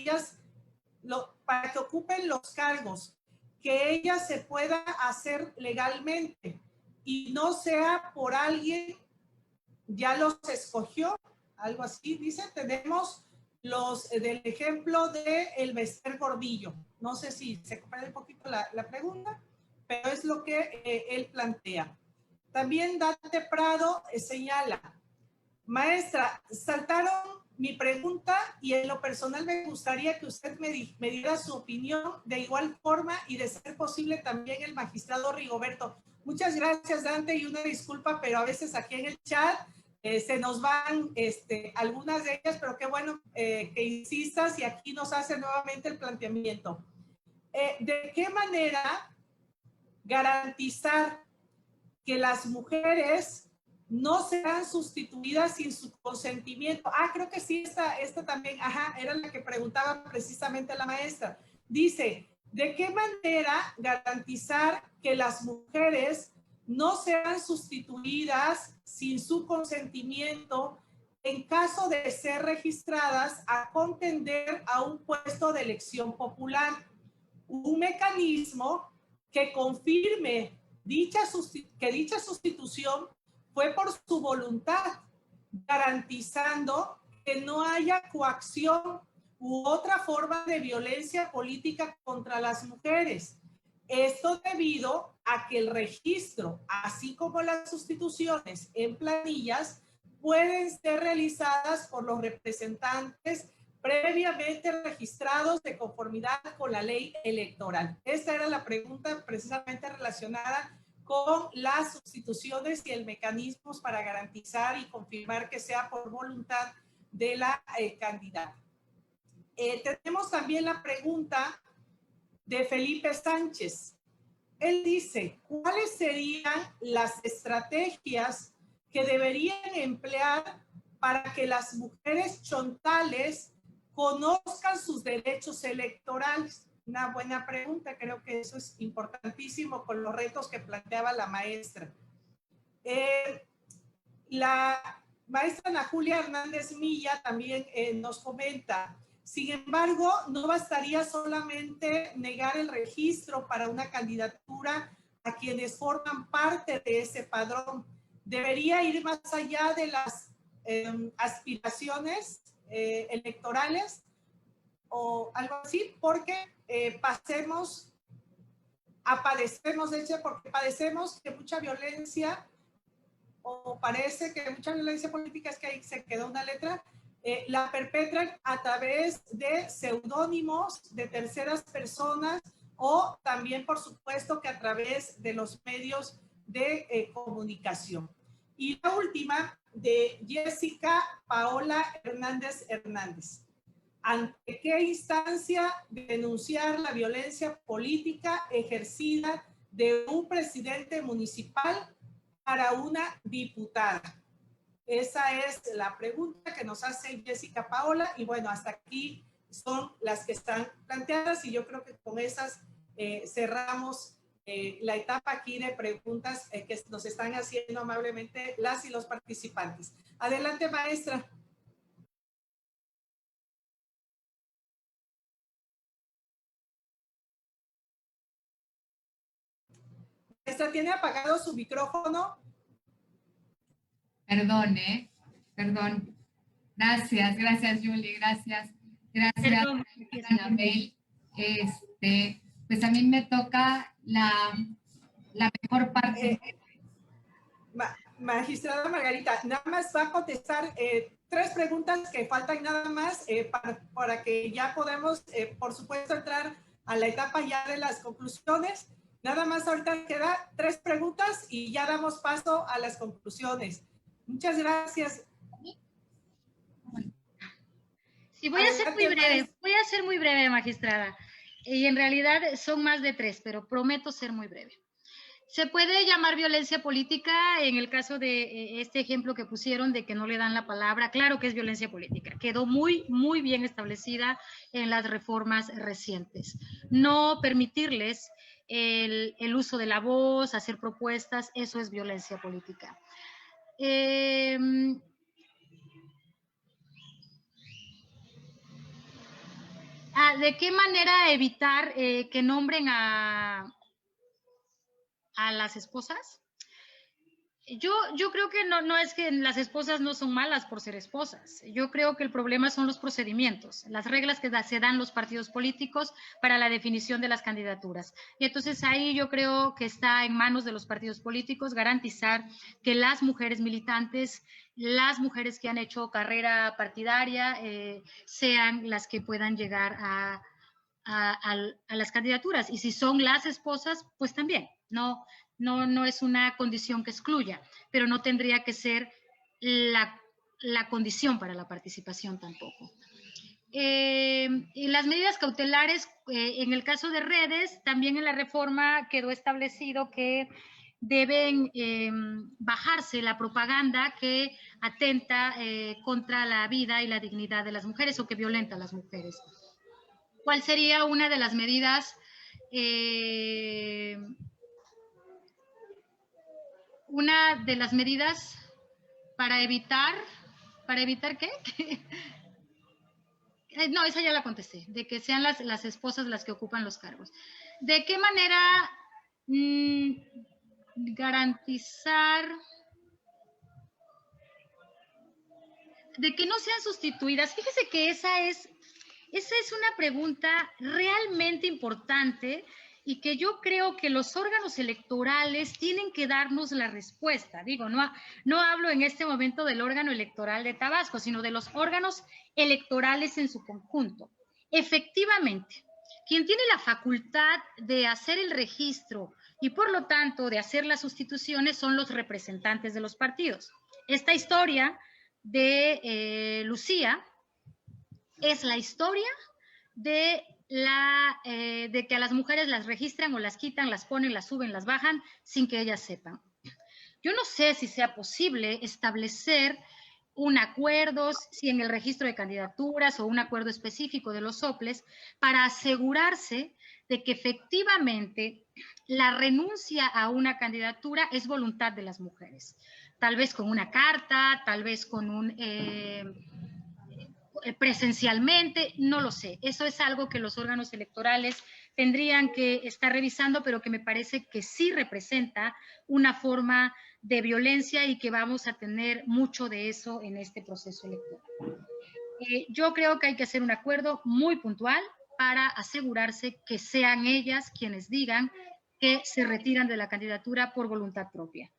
ellas se pueda hacer legalmente y no sea por alguien ya los escogió? Algo así dice. Tenemos del ejemplo de el Bester Gordillo. No sé si se comprende un poquito la pregunta, pero es lo que él plantea. También Dante Prado señala, maestra, saltaron mi pregunta y en lo personal me gustaría que usted me diera su opinión de igual forma y de ser posible también el magistrado Rigoberto. Muchas gracias, Dante, y una disculpa, pero a veces aquí en el chat se nos van algunas de ellas, pero qué bueno que insistas y aquí nos hace nuevamente el planteamiento. ¿De qué manera garantizar que las mujeres no serán sustituidas sin su consentimiento? Creo que sí, esta también, era la que preguntaba precisamente la maestra. Dice, ¿de qué manera garantizar que las mujeres no sean sustituidas sin su consentimiento en caso de ser registradas a contender a un puesto de elección popular. Un mecanismo que confirme que dicha sustitución fue por su voluntad, garantizando que no haya coacción u otra forma de violencia política contra las mujeres. Esto debido a que el registro, así como las sustituciones en planillas, pueden ser realizadas por los representantes previamente registrados de conformidad con la ley electoral. Esta era la pregunta precisamente relacionada con las sustituciones y el mecanismo para garantizar y confirmar que sea por voluntad de la candidata. Tenemos también la pregunta de Felipe Sánchez. Él dice, ¿cuáles serían las estrategias que deberían emplear para que las mujeres chontales conozcan sus derechos electorales? Una buena pregunta, creo que eso es importantísimo con los retos que planteaba la maestra. La maestra Ana Julia Hernández Milla también nos comenta, sin embargo, no bastaría solamente negar el registro para una candidatura a quienes forman parte de ese padrón. Debería ir más allá de las aspiraciones electorales o algo así, porque padecemos que mucha violencia, o parece que mucha violencia política, es que ahí se quedó una letra, la perpetran a través de seudónimos de terceras personas o también, por supuesto, que a través de los medios de comunicación. Y la última, de Jessica Paola Hernández Hernández. ¿Ante qué instancia denunciar la violencia política ejercida de un presidente municipal para una diputada? Esa es la pregunta que nos hace Jessica Paola, y bueno, hasta aquí son las que están planteadas, y yo creo que con esas cerramos la etapa aquí de preguntas que nos están haciendo amablemente las y los participantes. Adelante, maestra. Maestra, ¿tiene apagado su micrófono? Perdón, perdón. Gracias, Julie, gracias, Perdón, Anabel. Pues a mí me toca la mejor parte. Magistrada Margarita, nada más va a contestar 3 preguntas que faltan nada más para que ya podamos, por supuesto, entrar a la etapa ya de las conclusiones. Nada más ahorita queda 3 preguntas y ya damos paso a las conclusiones. Muchas gracias. Sí, voy a ser muy breve, magistrada. Y en realidad son más de 3, pero prometo ser muy breve. Se puede llamar violencia política en el caso de este ejemplo que pusieron de que no le dan la palabra. Claro que es violencia política. Quedó muy, muy bien establecida en las reformas recientes. No permitirles el uso de la voz, hacer propuestas, eso es violencia política. ¿De qué manera evitar que nombren a las esposas? Yo creo que no es que las esposas no son malas por ser esposas. Yo creo que el problema son los procedimientos, las reglas que se dan los partidos políticos para la definición de las candidaturas. Y entonces ahí yo creo que está en manos de los partidos políticos garantizar que las mujeres militantes, las mujeres que han hecho carrera partidaria, sean las que puedan llegar a las candidaturas. Y si son las esposas, pues también, no es una condición que excluya, pero no tendría que ser la condición para la participación tampoco. Y las medidas cautelares, en el caso de redes, también en la reforma quedó establecido que deben bajarse la propaganda que atenta contra la vida y la dignidad de las mujeres o que violenta a las mujeres. ¿Cuál sería una de las medidas? Una de las medidas para evitar ¿Para evitar qué? No, esa ya la contesté, de que sean las esposas las que ocupan los cargos. ¿De qué manera garantizar de que no sean sustituidas? Fíjese que esa es una pregunta realmente importante y que yo creo que los órganos electorales tienen que darnos la respuesta. Digo, no hablo en este momento del órgano electoral de Tabasco, sino de los órganos electorales en su conjunto. Efectivamente, quien tiene la facultad de hacer el registro y por lo tanto de hacer las sustituciones son los representantes de los partidos. Esta historia de Lucía es la historia de que a las mujeres las registran o las quitan, las ponen, las suben, las bajan sin que ellas sepan. Yo no sé si sea posible establecer un acuerdo, si en el registro de candidaturas o un acuerdo específico de los soples para asegurarse de que efectivamente la renuncia a una candidatura es voluntad de las mujeres. Tal vez con una carta, tal vez con un presencialmente, no lo sé. Eso es algo que los órganos electorales tendrían que estar revisando, pero que me parece que sí representa una forma de violencia y que vamos a tener mucho de eso en este proceso electoral. Yo creo que hay que hacer un acuerdo muy puntual para asegurarse que sean ellas quienes digan que se retiran de la candidatura por voluntad propia.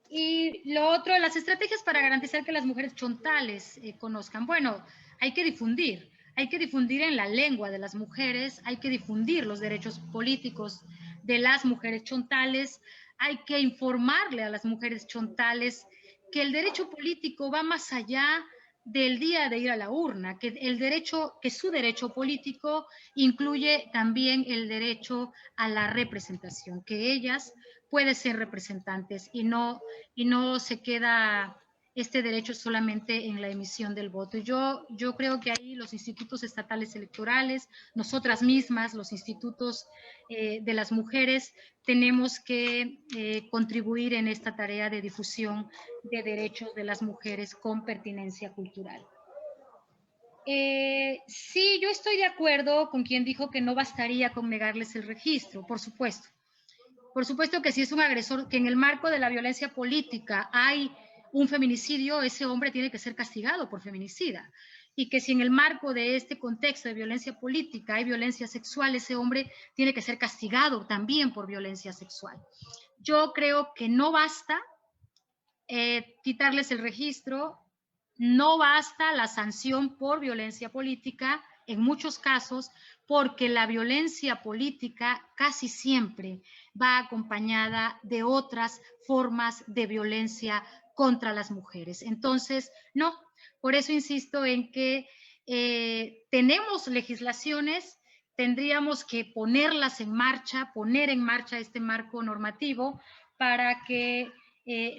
Y lo otro, las estrategias para garantizar que las mujeres chontales conozcan. Bueno, hay que difundir en la lengua de las mujeres, hay que difundir los derechos políticos de las mujeres chontales, hay que informarle a las mujeres chontales que el derecho político va más allá del día de ir a la urna, que su derecho político incluye también el derecho a la representación, que ellas pueden ser representantes y no se queda este derecho solamente en la emisión del voto. Y yo creo que ahí los institutos estatales electorales, nosotras mismas, los institutos de las mujeres, tenemos que contribuir en esta tarea de difusión de derechos de las mujeres con pertinencia cultural. Sí, yo estoy de acuerdo con quien dijo que no bastaría con negarles el registro, por supuesto. Por supuesto que si es un agresor, que en el marco de la violencia política hay un feminicidio, ese hombre tiene que ser castigado por feminicida. Y que si en el marco de este contexto de violencia política hay violencia sexual, ese hombre tiene que ser castigado también por violencia sexual. Yo creo que no basta quitarles el registro, no basta la sanción por violencia política, en muchos casos, porque la violencia política casi siempre va acompañada de otras formas de violencia contra las mujeres. Entonces, no, por eso insisto en que tenemos legislaciones, tendríamos que ponerlas en marcha, poner en marcha este marco normativo para que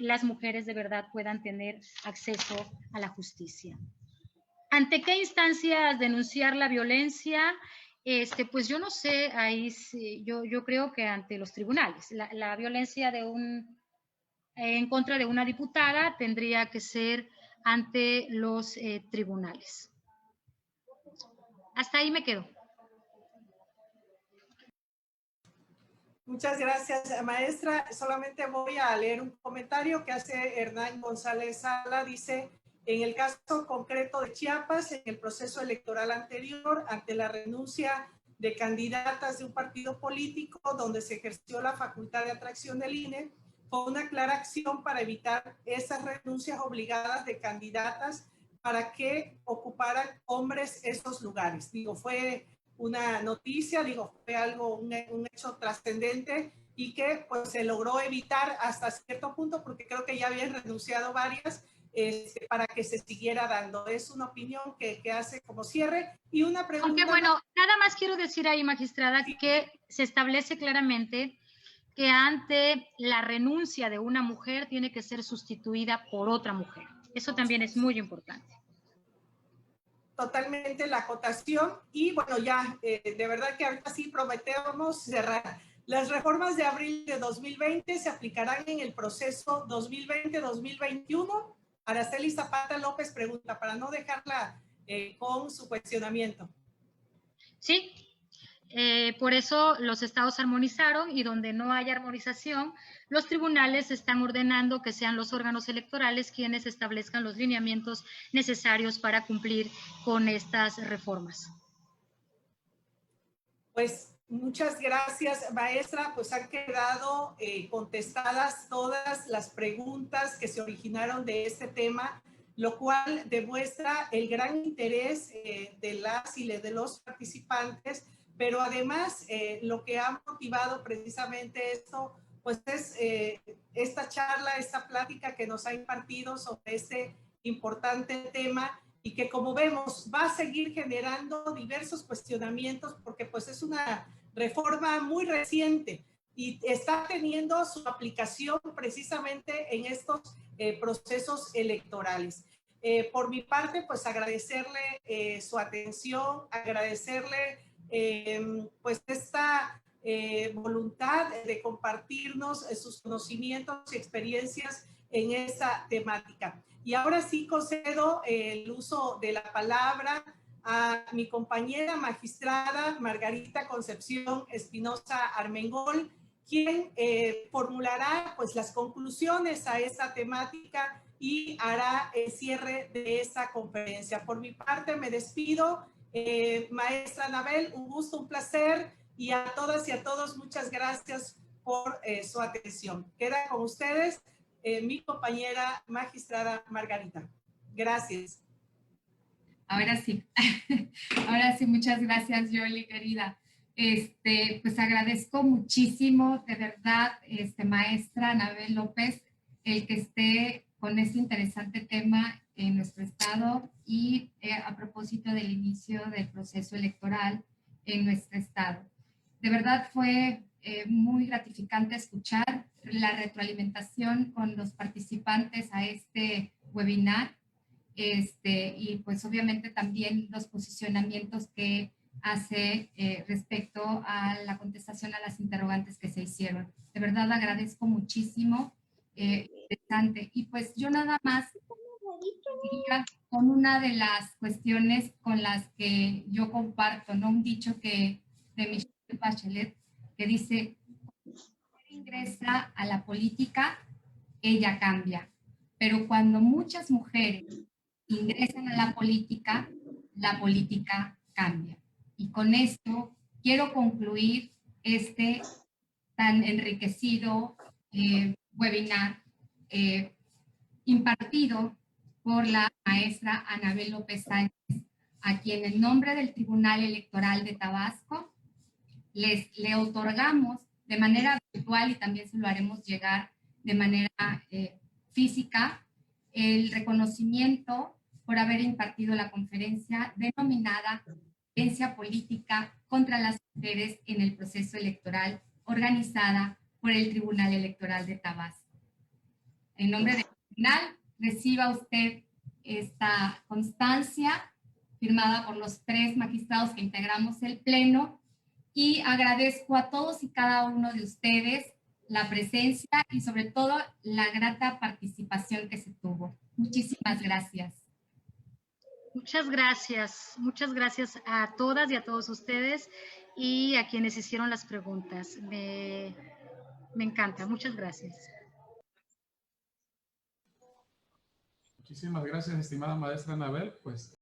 las mujeres de verdad puedan tener acceso a la justicia. ¿Ante qué instancias denunciar la violencia? Pues yo no sé, ahí sí, yo creo que ante los tribunales. La violencia en contra de una diputada tendría que ser ante los tribunales. Hasta ahí me quedo. Muchas gracias, maestra. Solamente voy a leer un comentario que hace Hernán González Sala. Dice, en el caso concreto de Chiapas, en el proceso electoral anterior, ante la renuncia de candidatas de un partido político donde se ejerció la facultad de atracción del INE, fue una clara acción para evitar esas renuncias obligadas de candidatas para que ocuparan hombres esos lugares. Digo, fue una noticia, fue algo, un hecho trascendente y que pues se logró evitar hasta cierto punto porque creo que ya habían renunciado varias para que se siguiera dando. Es una opinión que hace como cierre y una pregunta. Aunque bueno, nada más quiero decir ahí, magistrada, sí, que se establece claramente que ante la renuncia de una mujer tiene que ser sustituida por otra mujer. Eso también es muy importante. Totalmente la acotación y bueno, ya de verdad que ahorita sí prometemos cerrar Las reformas de abril de 2020 se aplicarán en el proceso 2020-2021. Araceli Zapata López pregunta, para no dejarla con su cuestionamiento. Sí, por eso los estados armonizaron, y donde no hay armonización, los tribunales están ordenando que sean los órganos electorales quienes establezcan los lineamientos necesarios para cumplir con estas reformas. Pues muchas gracias, maestra. Pues han quedado contestadas todas las preguntas que se originaron de este tema, lo cual demuestra el gran interés de las y de los participantes, pero además lo que ha motivado precisamente esto, pues es esta charla, esta plática que nos ha impartido sobre este importante tema, y que, como vemos, va a seguir generando diversos cuestionamientos, porque pues es una reforma muy reciente y está teniendo su aplicación precisamente en estos procesos electorales. Por mi parte, pues agradecerle su atención, agradecerle pues esta voluntad de compartirnos sus conocimientos y experiencias en esa temática. Y ahora sí concedo el uso de la palabra a mi compañera magistrada Margarita Concepción Espinosa Armengol, quien formulará pues las conclusiones a esta temática y hará el cierre de esta conferencia. Por mi parte me despido. Maestra Anabel, un gusto, un placer, y a todas y a todos muchas gracias por su atención. Queda con ustedes mi compañera magistrada Margarita. Gracias. Ahora sí, muchas gracias, Yoli, querida. Pues agradezco muchísimo, de verdad, maestra Anabel López, el que esté con este interesante tema en nuestro estado y a propósito del inicio del proceso electoral en nuestro estado. De verdad fue muy gratificante escuchar la retroalimentación con los participantes a este webinar, y pues obviamente también los posicionamientos que hace respecto a la contestación a las interrogantes que se hicieron. De verdad agradezco muchísimo, interesante. Y pues yo nada más diría con una de las cuestiones con las que yo comparto, ¿no? Un dicho que de Michelle Bachelet, que dice: ingresa a la política, ella cambia. Pero cuando muchas mujeres ingresan a la política cambia. Y con esto quiero concluir este tan enriquecido webinar impartido por la maestra Anabel López Sánchez, a quien en nombre del Tribunal Electoral de Tabasco le otorgamos de manera virtual, y también se lo haremos llegar de manera física, el reconocimiento por haber impartido la conferencia denominada Violencia Política contra las Mujeres en el Proceso Electoral, organizada por el Tribunal Electoral de Tabasco. En nombre del tribunal, reciba usted esta constancia firmada por los 3 magistrados que integramos el Pleno, y agradezco a todos y cada uno de ustedes la presencia y sobre todo la grata participación que se tuvo. Muchísimas gracias. Muchas gracias a todas y a todos ustedes y a quienes hicieron las preguntas. Me encanta, muchas gracias. Muchísimas gracias, estimada maestra Anabel. Pues